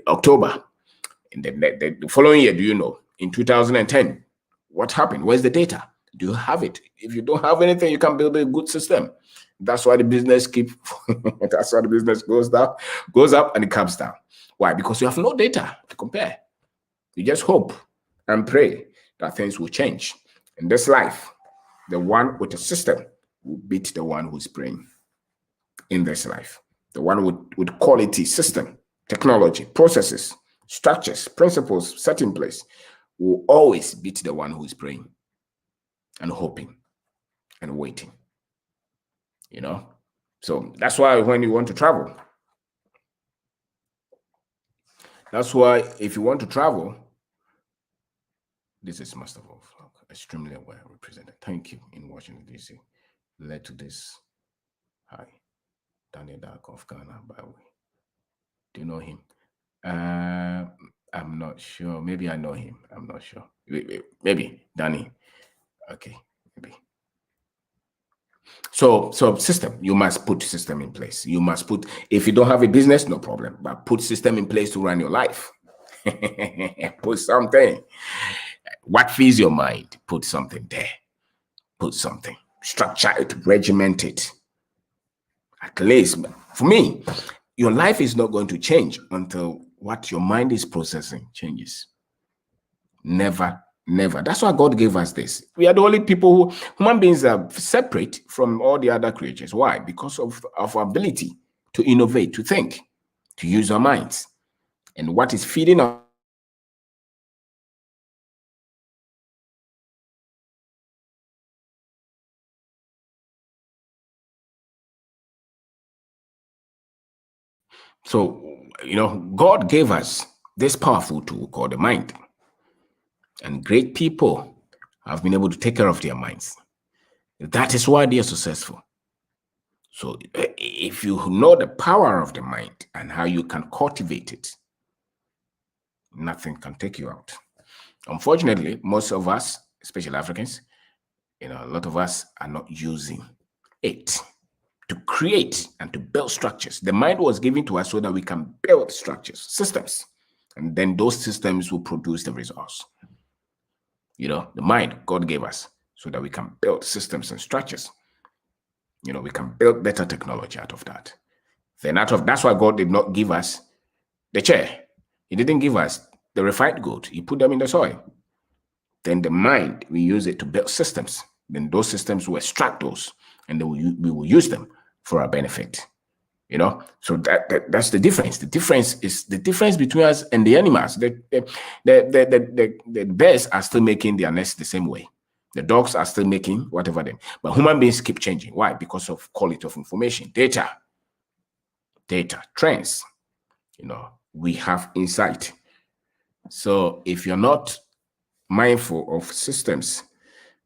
October? And then the following year, do you know? In 2010, what happened? Where's the data? Do you have it? If you don't have anything, you can build a good system. That's why the business that's why the business goes up and it comes down. Why? Because you have no data to compare. You just hope and pray that things will change. In this life, the one with a system will beat the one who's praying. In this life, the one with quality system, technology, processes, structures, principles set in place will always beat the one who is praying and hoping and waiting. So that's why when you want to travel, that's why if you want to travel, this is Master Wolf, extremely well represented. Thank you in Washington, D.C. Led to this. Hi, Daniel Dark of Ghana, by the way. Do you know him? I'm not sure. Maybe I know him. I'm not sure. Maybe Danny. Okay, maybe. So system, you must put system in place. You must put, if you don't have a business, no problem, but put system in place to run your life. Put something. What feeds your mind? Put something there. Put something. Structure it, regiment it. At least, for me, your life is not going to change until what your mind is processing changes. Never, never. That's why God gave us this. We are the only people who, human beings are separate from all the other creatures. Why? Because of our ability to innovate, to think, to use our minds. And what is feeding our So, God gave us this powerful tool called the mind. And great people have been able to take care of their minds. That is why they are successful. So, if you know the power of the mind and how you can cultivate it, nothing can take you out. Unfortunately, most of us, especially Africans, a lot of us are not using it to create and to build structures. The mind was given to us so that we can build structures, systems, and then those systems will produce the results. The mind God gave us so that we can build systems and structures. We can build better technology out of that. Then that's why God did not give us the chair. He didn't give us the refined gold. He put them in the soil. Then the mind, we use it to build systems. Then those systems will extract those, and then we will use them for our benefit. So that's the difference. The difference is the difference between us and the animals. The bears are still making their nest the same way. The dogs are still making whatever them. But human beings keep changing. Why? Because of quality of information, data, trends. We have insight. So if you're not mindful of systems,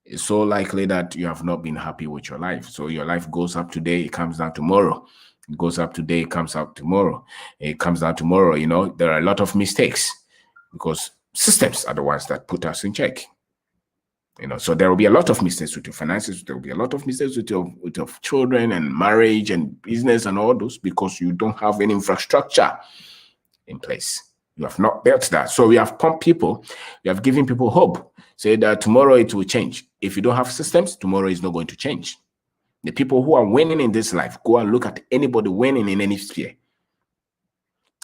it's so likely that you have not been happy with your life. So your life goes up today, it comes down tomorrow. It goes up today, it comes out tomorrow. It comes down tomorrow. There are a lot of mistakes because systems are the ones that put us in check. So there will be a lot of mistakes with your finances. There will be a lot of mistakes with your children and marriage and business and all those because you don't have any infrastructure in place. You have not built that. So we have pumped people. We have given people hope. Say that tomorrow it will change. If you don't have systems, tomorrow is not going to change. The people who are winning in this life, go and look at anybody winning in any sphere.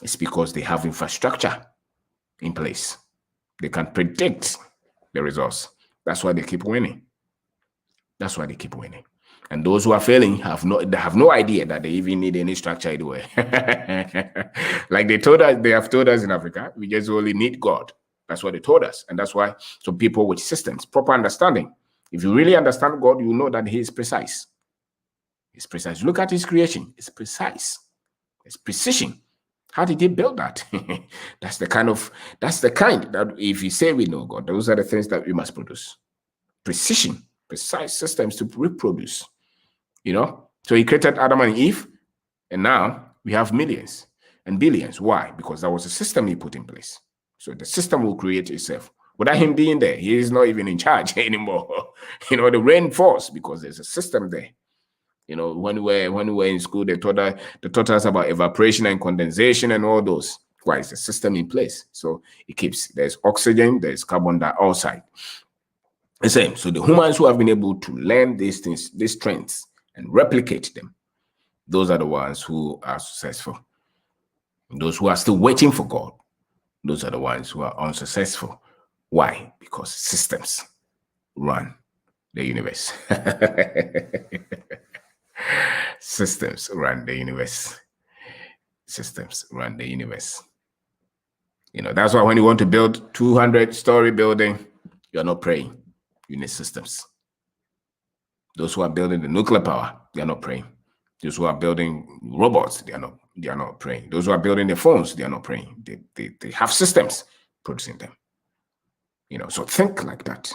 It's because they have infrastructure in place. They can predict the results. That's why they keep winning. That's why they keep winning. And those who are failing have no idea that they even need any structure anywhere. Like they have told us in Africa, we just only need God. That's what they told us. And that's why some people with systems, proper understanding. If you really understand God, you know that He is precise. He's precise. Look at His creation. It's precise. It's precision. How did He build that? That's the kind that if you say we know God, those are the things that we must produce. Precision, precise systems to reproduce. So He created Adam and Eve, and now we have millions and billions. Why? Because that was a system He put in place. So the system will create itself. Without Him being there, He is not even in charge anymore. The rain falls because there's a system there. When we were in school, they taught us about evaporation and condensation and all those. Why? It's a system in place. So it keeps, there's oxygen, there's carbon dioxide. The same. So the humans who have been able to learn these things, these trends, and replicate them, those are the ones who are successful. Those who are still waiting for God, those are the ones who are unsuccessful. Why? Because systems run the universe. Systems run the universe. Systems run the universe. That's why when you want to build 200-story building, you're not praying. You need systems. Those who are building the nuclear power, they are not praying. Those who are building robots, they are not praying. Those who are building the phones, they are not praying. They have systems producing them. So think like that.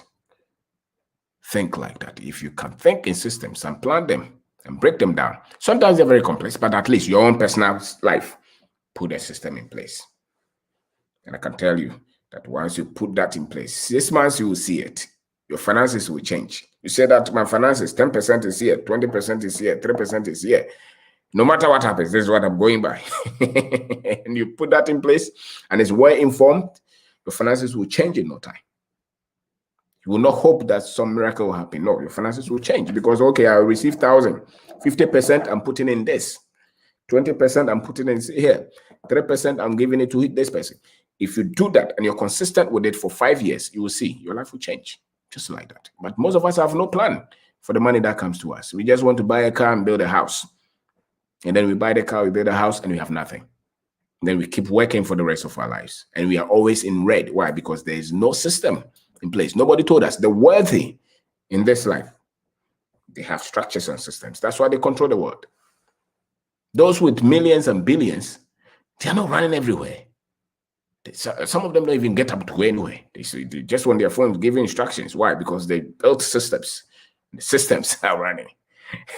Think like that. If you can think in systems and plan them and break them down, sometimes they're very complex, but at least your own personal life, put a system in place. And I can tell you that once you put that in place, 6 months you will see it. Your finances will change. You say that my finances, 10% is here, 20% is here, 3% is here. No matter what happens, this is what I'm going by. And you put that in place and it's well informed, your finances will change in no time. You will not hope that some miracle will happen. No, your finances will change because, okay, I receive 1,000, 50% I'm putting in this, 20% I'm putting in here, 3% I'm giving it to this person. If you do that and you're consistent with it for 5 years, you will see your life will change just like that. But most of us have no plan for the money that comes to us. We just want to buy a car and build a house. And then we buy the car, we build a house, and we have nothing. And then we keep working for the rest of our lives. And we are always in red. Why? Because there is no system in place. Nobody told us the wealthy in this life, they have structures and systems. That's why they control the world. Those with millions and billions, they are not running everywhere. Some of them don't even get up to go anywhere. They just on their phones giving instructions. Why? Because they built systems. The systems are running.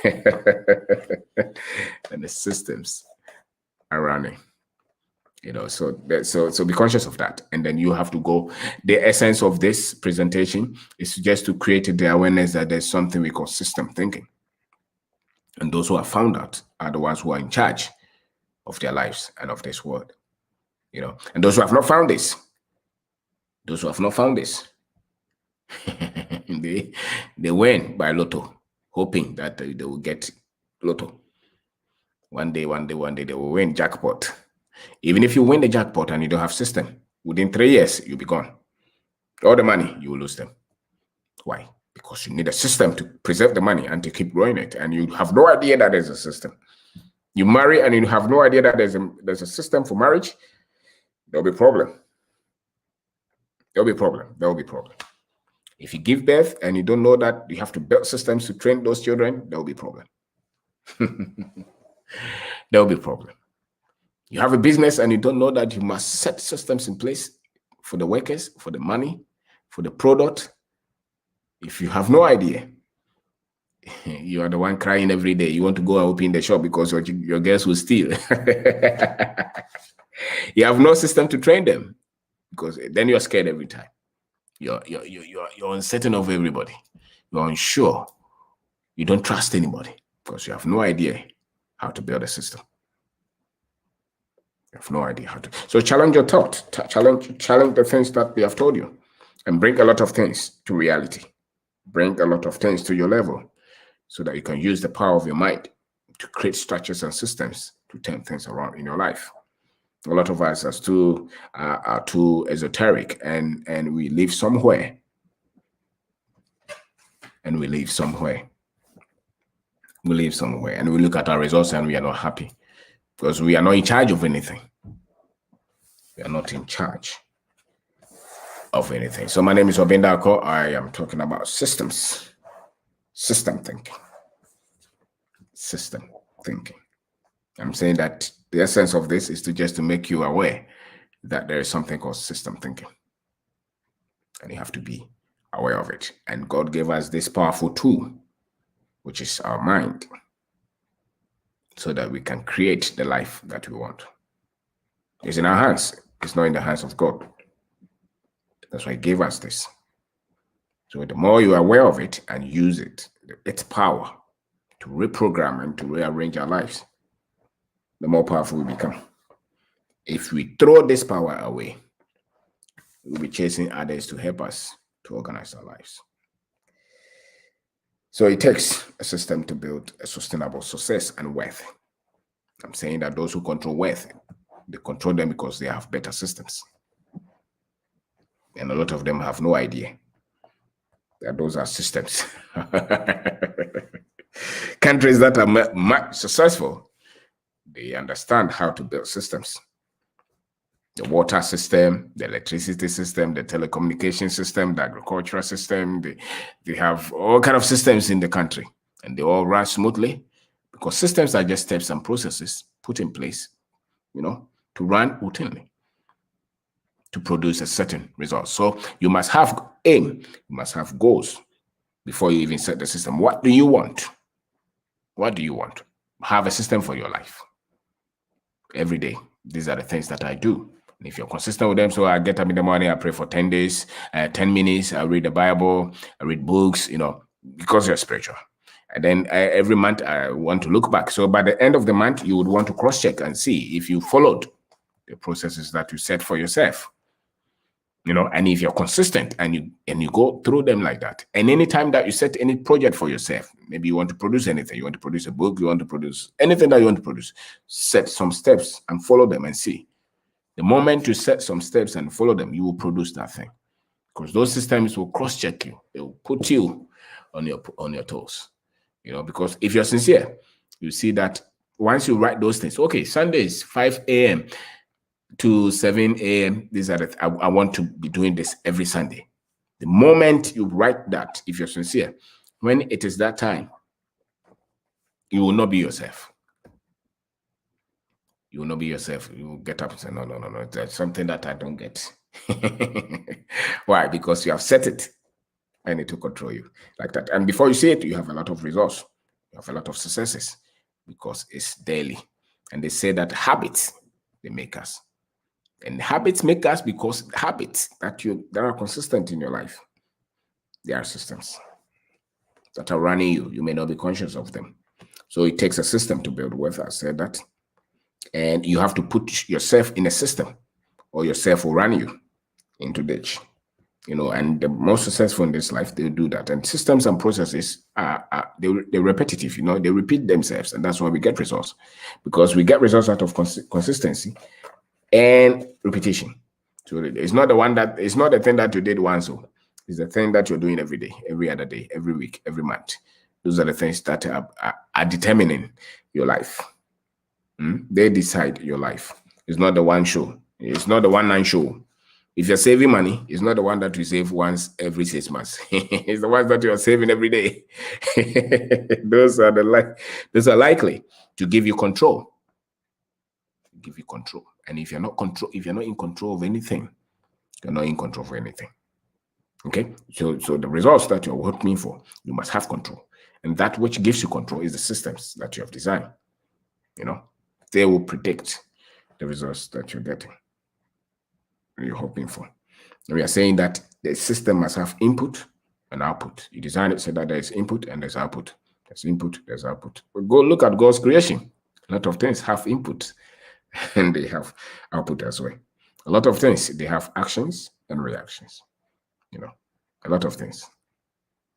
And the systems are running. So be conscious of that. And then you have to go. The essence of this presentation is just to create the awareness that there's something we call system thinking. And those who have found out are the ones who are in charge of their lives and of this world. And those who have not found this, they win by lotto, hoping that they will get lotto. One day, they will win jackpot. Even if you win the jackpot and you don't have system, within 3 years, you'll be gone. All the money, you will lose them. Why? Because you need a system to preserve the money and to keep growing it. And you have no idea that there's a system. You marry and you have no idea that there's a system for marriage. There'll be problem. If you give birth and you don't know that you have to build systems to train those children, there'll be problem. There'll be problem. You have a business and you don't know that you must set systems in place for the workers, for the money, for the product. If you have no idea, you are the one crying every day. You want to go and open the shop because your girls will steal. You have no system to train them because then you're scared every time. You're uncertain of everybody. You're unsure. You don't trust anybody because you have no idea how to build a system. You have no idea how to. So challenge your thoughts. Challenge the things that we have told you, and bring a lot of things to reality. Bring a lot of things to your level, so that you can use the power of your mind to create structures and systems to turn things around in your life. A lot of us are too esoteric, and we live somewhere. And we live somewhere. And we look at our results and we are not happy because we are not in charge of anything. We are not in charge of anything. So my name is Obindako. I am talking about systems, system thinking. I'm saying that the essence of this is to make you aware that there is something called system thinking. And you have to be aware of it. And God gave us this powerful tool, which is our mind, so that we can create the life that we want. It's in our hands. It's not in the hands of God. That's why He gave us this. So the more you are aware of it and use it, its power to reprogram and to rearrange our lives, the more powerful we become. If we throw this power away, we'll be chasing others to help us to organize our lives. So it takes a system to build a sustainable success and wealth. I'm saying that those who control wealth, they control them because they have better systems. And a lot of them have no idea that those are systems. Countries that are much successful, they understand how to build systems. The water system, the electricity system, the telecommunication system, the agricultural system, they have all kinds of systems in the country, and they all run smoothly because systems are just steps and processes put in place, to run routinely, to produce a certain result. So you must have aim, you must have goals before you even set the system. What do you want? What do you want? Have a system for your life. Every day, these are the things that I do. And if you're consistent with them, so I get up in the morning, I pray for 10 days, 10 minutes, I read the Bible, I read books, because you're spiritual. And then every month I want to look back. So by the end of the month, you would want to cross-check and see if you followed the processes that you set for yourself. And if you're consistent and you go through them like that, and anytime that you set any project for yourself, maybe you want to produce anything, you want to produce a book, you want to produce anything that you want to produce, set some steps and follow them and see The moment you set some steps and follow them, you will produce that thing. Because those systems will cross-check you. They will put you on your toes. Because if you're sincere, you see that once you write those things, okay, Sundays, 5 a.m. to 7 a.m. These are I want to be doing this every Sunday. The moment you write that, if you're sincere, when it is that time, you will not be yourself. You will not be yourself. You will get up and say, no, that's something that I don't get. Why? Because you have set it and it will control you like that. And before you see it, you have a lot of results. You have a lot of successes because it's daily. And they say that habits, they make us. And habits make us because habits that are consistent in your life, they are systems that are running you. You may not be conscious of them. So it takes a system to build wealth. I said that. And you have to put yourself in a system or yourself will run you into ditch. And the most successful in this life, they do that. And systems and processes they're repetitive, they repeat themselves. And that's why we get results, because we get results out of consistency and repetition. So it's not the thing that you did once. So it's the thing that you're doing every day, every other day, every week, every month. Those are the things that are determining your life. They decide your life. It's not the one show. It's not the one-night show. If you're saving money, it's not the one that you save once every 6 months. It's the ones that you are saving every day. Those are likely to give you control. Give you control. And if you're not in control of anything, you're not in control of anything. Okay? So the results that you're working for, you must have control. And that which gives you control is the systems that you have designed. They will predict the results that you're getting, you're hoping for. And we are saying that the system must have input and output. You design it so that there's input and there's output. There's input, there's output. But go look at God's creation. A lot of things have input and they have output as well. A lot of things, they have actions and reactions. A lot of things,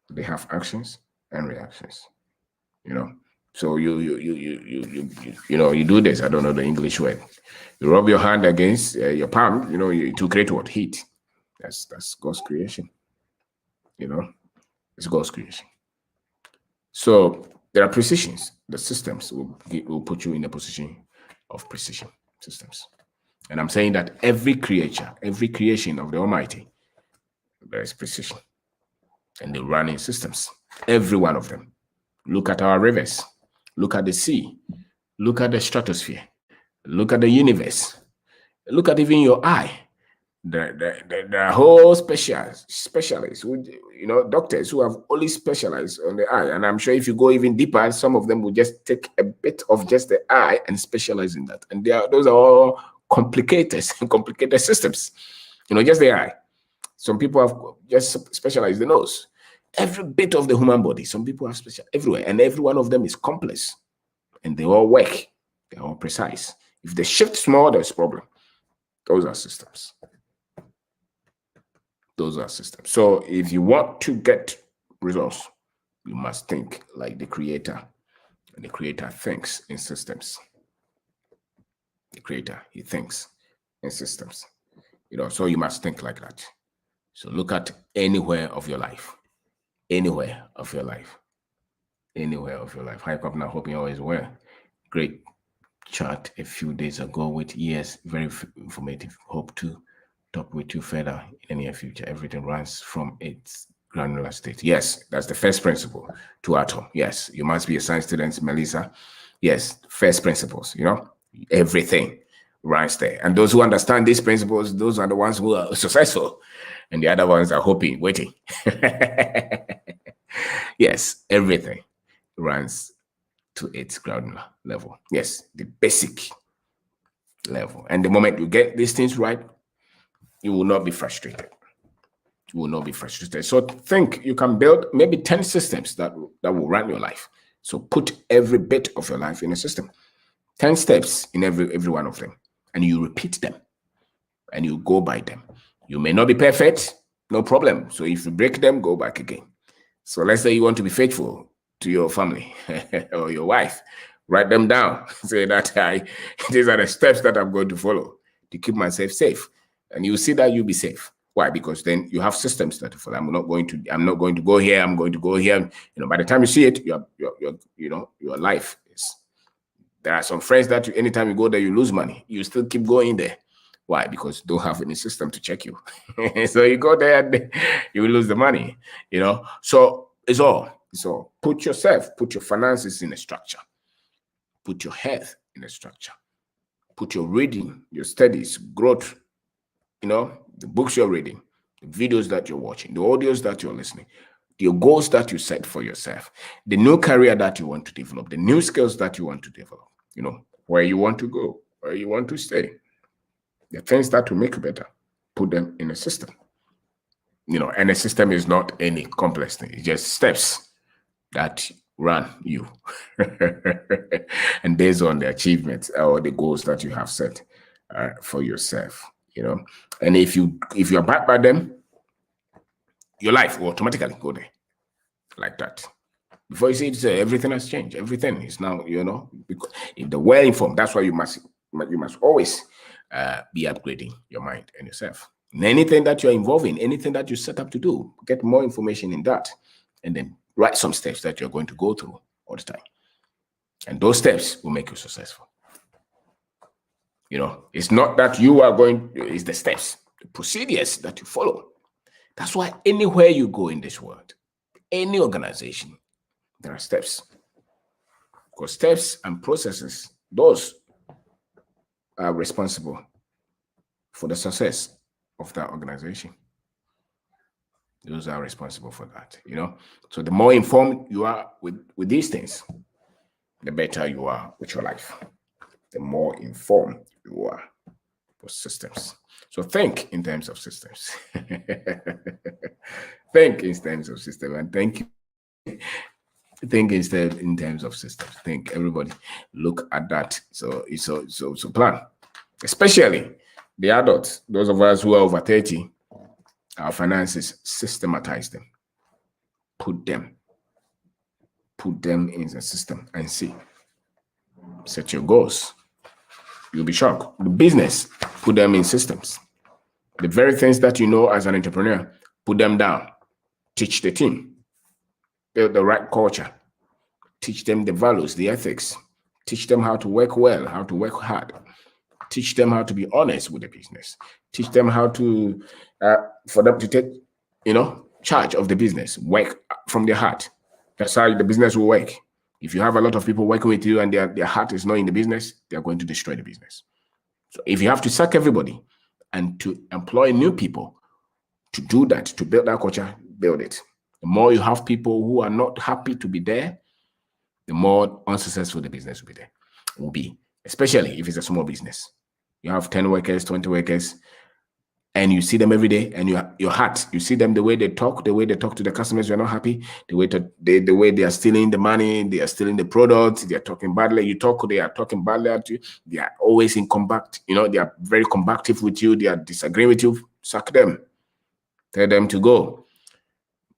they have actions and reactions. So you do this. I don't know the English word. You rub your hand against your palm. To create what? Heat. That's God's creation. It's God's creation. So there are precisions. The systems will put you in a position of precision systems. And I'm saying that every creation of the Almighty, there is precision, and they run in systems. Every one of them. Look at our rivers. Look at the sea. Look at the stratosphere. Look at the universe. Look at even your eye. The whole specialists, doctors who have only specialized on the eye. And I'm sure if you go even deeper, some of them will just take a bit of just the eye and specialize in that. And those are all complicated systems. Just the eye. Some people have just specialized the nose. Every bit of the human body, some people have special everywhere, and every one of them is complex, and they all work. They're all precise. If they shift small, there's a problem. Those are systems. So if you want to get results, you must think like the Creator, and the Creator thinks in systems. The Creator, he thinks in systems. So you must think like that. So look at anywhere of your life. Anywhere of your life. Hi, Governor. Hope you're always well. Great chat a few days ago with ES. Very informative. Hope to talk with you further in the near future. Everything runs from its granular state. Yes, that's the first principle to atom. Yes, you must be a science student, Melissa. Yes, first principles, everything runs there. And those who understand these principles, those are the ones who are successful. And the other ones are hoping, waiting. Yes, everything runs to its granular level. Yes, the basic level. And the moment you get these things right, you will not be frustrated. So think you can build maybe 10 systems that will run your life. So put every bit of your life in a system. 10 steps in every one of them. And you repeat them. And you go by them. You may not be perfect, no problem. So if you break them, go back again. So let's say you want to be faithful to your family or your wife. Write them down. Say that these are the steps that I'm going to follow. to keep myself safe. And you see that you'll be safe. Why? Because then you have systems that follow. I'm not going to go here. I'm going to go here. By the time you see it, your life is. There are some friends that anytime you go there, you lose money. You still keep going there. Why? Because you don't have any system to check you. So you go there and you lose the money. So it's all. So put your finances in a structure. Put your health in a structure. Put your reading, your studies, growth, the books you're reading, the videos that you're watching, the audios that you're listening, your goals that you set for yourself, the new career that you want to develop, the new skills that you want to develop, where you want to go, where you want to stay, the things that will make you better, put them in a system. And a system is not any complex thing. It's just steps that run you and based on the achievements or the goals that you have set for yourself. And if you abide by them, your life will automatically go there like that. Before you see it, everything has changed. Everything is now, because if they're well informed, that's why you must always be upgrading your mind and yourself. And anything that you're involved in, anything that you set up to do, get more information in that, and then write some steps that you're going to go through all the time. And those steps will make you successful. It's not that you are going, it's the steps, the procedures that you follow. That's why anywhere you go in this world, any organization, there are steps. Because steps and processes, those are responsible for the success of that organization. Those are responsible for that, So the more informed you are with these things, the better you are with your life. The more informed you are with systems. So think in terms of systems. Think in terms of systems, and think instead in terms of systems. Think, everybody, look at that. So plan, especially the adults, those of us who are over 30, our finances, systematize them. Put them in the system and see. Set your goals. You'll be shocked. The business, put them in systems. The very things that you know as an entrepreneur, put them down. Teach the team. Build the right culture. Teach them the values, the ethics. Teach them how to work well, how to work hard. Teach them how to be honest with the business. Teach them how to, for them to take, charge of the business. Work from their heart. That's how the business will work. If you have a lot of people working with you and their heart is not in the business, they are going to destroy the business. So if you have to sack everybody and to employ new people to do that, to build that culture, build it. The more you have people who are not happy to be there, the more unsuccessful the business will be, especially if it's a small business. You have 10 workers, 20 workers, and you see them every day, and your heart, you see them, the way they talk to the customers, you're not happy, the way they are stealing the money, they are stealing the products, they are talking badly, they are talking badly at you, they are always in combat, they are very combative with you, they are disagreeing with you, sack them. Tell them to go.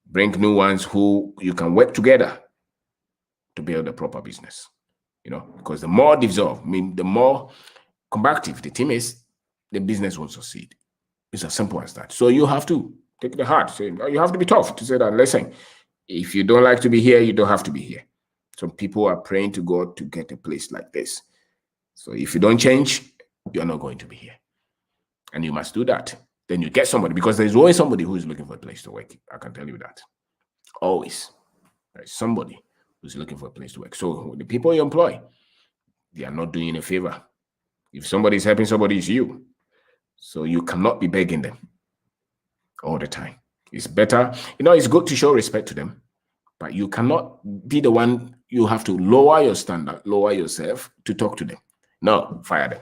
Bring new ones who you can work together to build a proper business, because the more dissolved, the more combative the team is, the business won't succeed. It's as simple as that. So you have to take the heart. You have to be tough to say that, listen, if you don't like to be here, you don't have to be here. Some people are praying to God to get a place like this. So if you don't change, you're not going to be here. And you must do that. Then you get somebody, because there's always somebody who is looking for a place to work. I can tell you that. Always. There's somebody who's looking for a place to work. So the people you employ, they are not doing a favor. If somebody is helping somebody, it's you. So you cannot be begging them all the time. It's better, it's good to show respect to them, but you cannot be the one. You have to lower your standard, lower yourself to talk to them. No, fire them.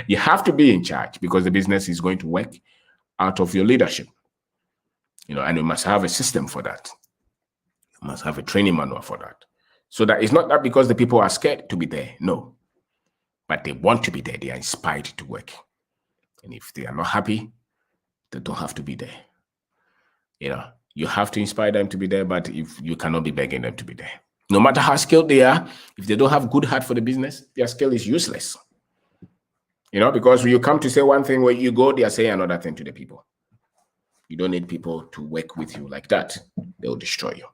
You have to be in charge, because the business is going to work out of your leadership. And you must have a system for that. You must have a training manual for that. So that it's not that because the people are scared to be there. No. But they want to be there. They are inspired to work. And if they are not happy, they don't have to be there. You have to inspire them to be there, but if you cannot be begging them to be there. No matter how skilled they are, if they don't have good heart for the business, their skill is useless. You know, because when you come to say one thing, where you go, they are saying another thing to the people. You don't need people to work with you like that. They'll destroy you.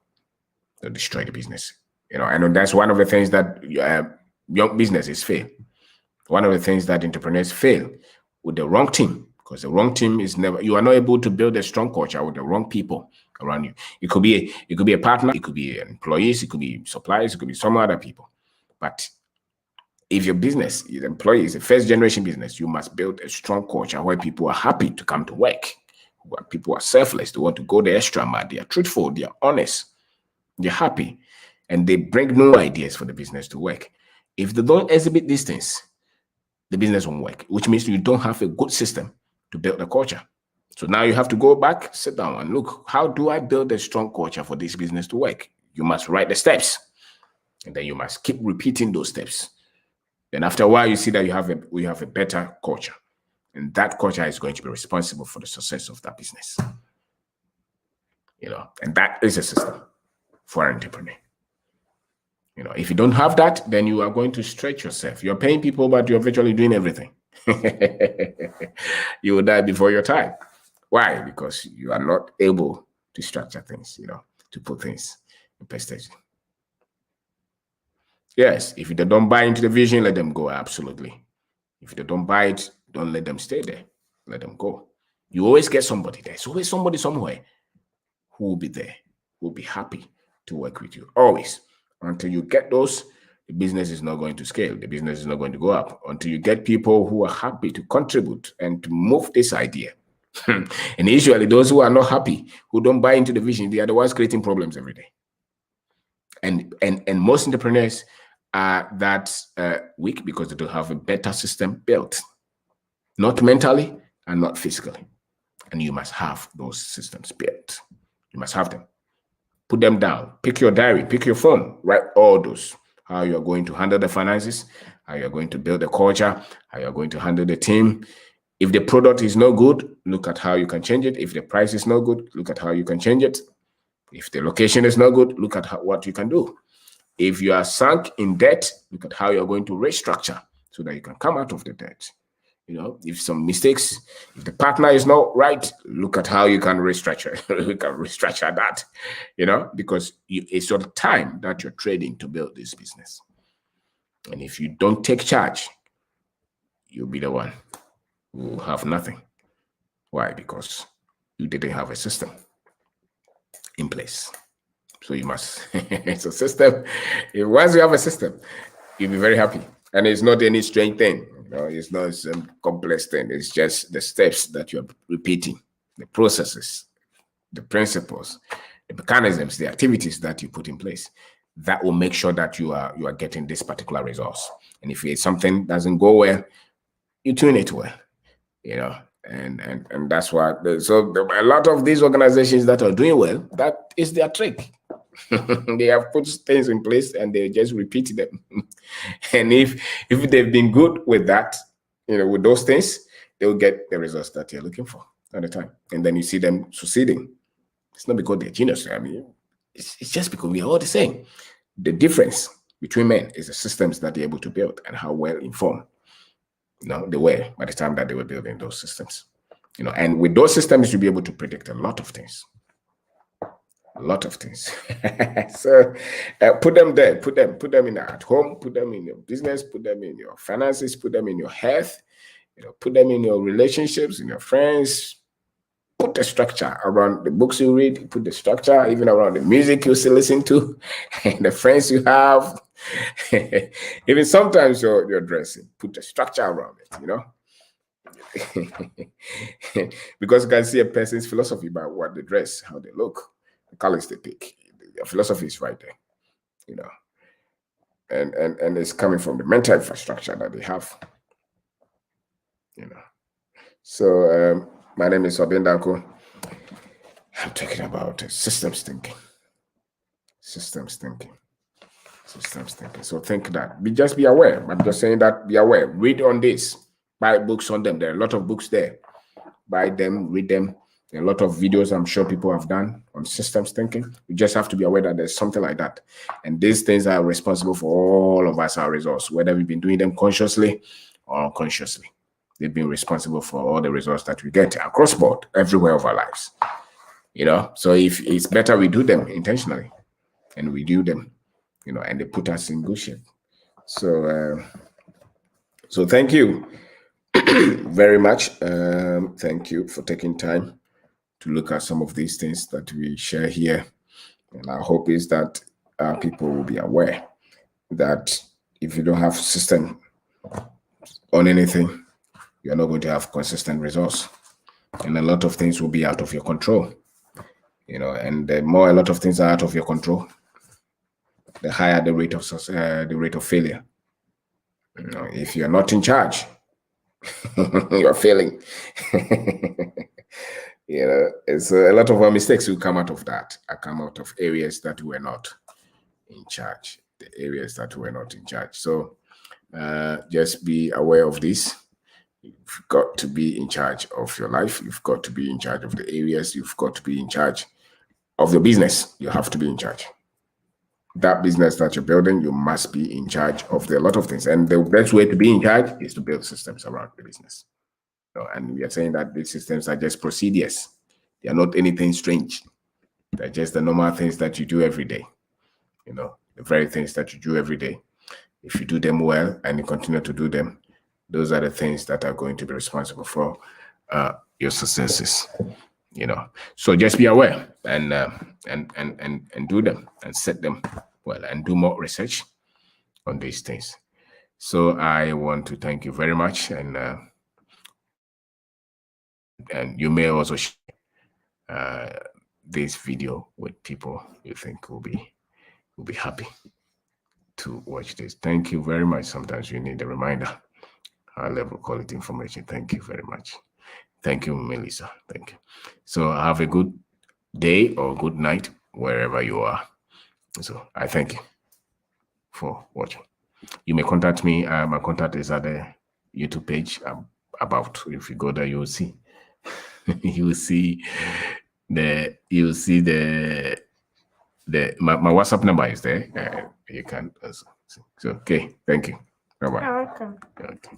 They'll destroy the business. You know, and that's one of the things that young businesses fail. One of the things that entrepreneurs fail with the wrong team, because the wrong team is never, you are not able to build a strong culture with the wrong people around you. It could be a partner, it could be employees, it could be suppliers, it could be some other people. But if your business, your employees, a first generation business, you must build a strong culture where people are happy to come to work, where people are selfless, they want to go the extra mile, they are truthful, they are honest, they're happy, and they bring new ideas for the business to work. If they don't exhibit these things, the business won't work, which means you don't have a good system to build the culture. So now you have to go back, sit down and look, how do I build a strong culture for this business to work? You must write the steps, and then you must keep repeating those steps. Then after a while, you see that we have a better culture, and that culture is going to be responsible for the success of that business. You know, and that is a system for an entrepreneur. You know, if you don't have that, then you are going to stretch yourself. You're paying people, but you're virtually doing everything. You will die before your time. Why? Because you are not able to structure things, you know, to put things in perspective. Yes, if they don't buy into the vision, let them go. Absolutely. If they don't buy it, don't let them stay there. Let them go. You always get somebody there. There's always somebody somewhere who will be there, who will be happy to work with you. Always. Until you get those, the business is not going to scale. The business is not going to go up until you get people who are happy to contribute and to move this idea. And usually those who are not happy, who don't buy into the vision, they are the ones creating problems every day. And most entrepreneurs are that weak because they don't have a better system built, not mentally and not physically. And you must have those systems built. You must have them. Put them down. Pick your diary, pick your phone, write all those. How you're going to handle the finances, how you're going to build the culture, how you're going to handle the team. If the product is no good, look at how you can change it. If the price is no good, look at how you can change it. If the location is no good, look at what you can do. If you are sunk in debt, look at how you're going to restructure so that you can come out of the debt. You know, if some mistakes, if the partner is not right, look at how you can restructure. You can restructure that, you know, because it's your time that you're trading to build this business. And if you don't take charge, you'll be the one who will have nothing. Why? Because you didn't have a system in place. So you must. It's a system. Once you have a system, you'll be very happy. And it's not any strange thing. You know, it's not some complex thing. It's just the steps that you're repeating, the processes, the principles, the mechanisms, the activities that you put in place. That will make sure that you are getting this particular results. And if something doesn't go well, you tune it well. You know, and that's why. So a lot of these organizations that are doing well, that is their trick. They have put things in place and they just repeat them. And if they've been good with that, you know, with those things, they'll get the results that you're looking for at the time. And then you see them succeeding. It's not because they're genius. I mean, it's just because we are all the same. The difference between men is the systems that they're able to build and how well informed, you know, they were by the time that they were building those systems. You know, and with those systems, you'll be able to predict a lot of things. A lot of things. So put them there, put them in at home, put them in your business, put them in your finances, put them in your health, you know, put them in your relationships, in your friends. Put the structure around the books you read, put the structure even around the music you still listen to, and the friends you have. Even sometimes you're dressing, put the structure around it, you know. Because you can see a person's philosophy by what they dress, how they look, the colors they pick. Their philosophy is right there, you know. And it's coming from the mental infrastructure that they have, you know. So my name is Obin Danko. I'm talking about systems thinking. Systems thinking. Systems thinking. So think that. Just be aware. I'm just saying that be aware. Read on this. Buy books on them. There are a lot of books there. Buy them, read them. There are a lot of videos I'm sure people have done on systems thinking. You just have to be aware that there's something like that. And these things are responsible for all of us, our results, whether we've been doing them consciously or unconsciously. they've been responsible for all the results that we get across board, everywhere of our lives. So if it's better we do them intentionally and we do them, and they put us in good shape. So thank you very much. Thank you for taking time to look at some of these things that we share here. And our hope is that people will be aware that if you don't have system on anything, you're not going to have consistent results. And a lot of things will be out of your control. And the more a lot of things are out of your control, the higher the rate of failure. If you're not in charge, you're failing. It's a lot of our mistakes will come out of that. I come out of areas that we're not in charge. The areas that we're not in charge. So just be aware of this. You've got to be in charge of your life. You've got to be in charge of the areas. You've got to be in charge of the business. You have to be in charge. That business that you're building, you must be in charge of a lot of things. And the best way to be in charge is to build systems around the business. And we are saying that these systems are just procedures. They are not anything strange. They're just the normal things that you do every day. The very things that you do every day. If you do them well and you continue to do them, those are the things that are going to be responsible for your successes. So just be aware and do them and set them well and do more research on these things. So I want to thank you very much, and you may also share this video with people you think will be happy to watch this. Thank you very much. Sometimes you need a reminder. High level quality information. Thank you very much. Thank you, Melissa. Thank you. So have a good day or good night wherever you are. So I thank you for watching. You may contact me. My contact is at the YouTube page. About, if you go there, you will see. You will see my WhatsApp number is there. You can also see. So okay, thank you. Bye bye. Welcome. Okay.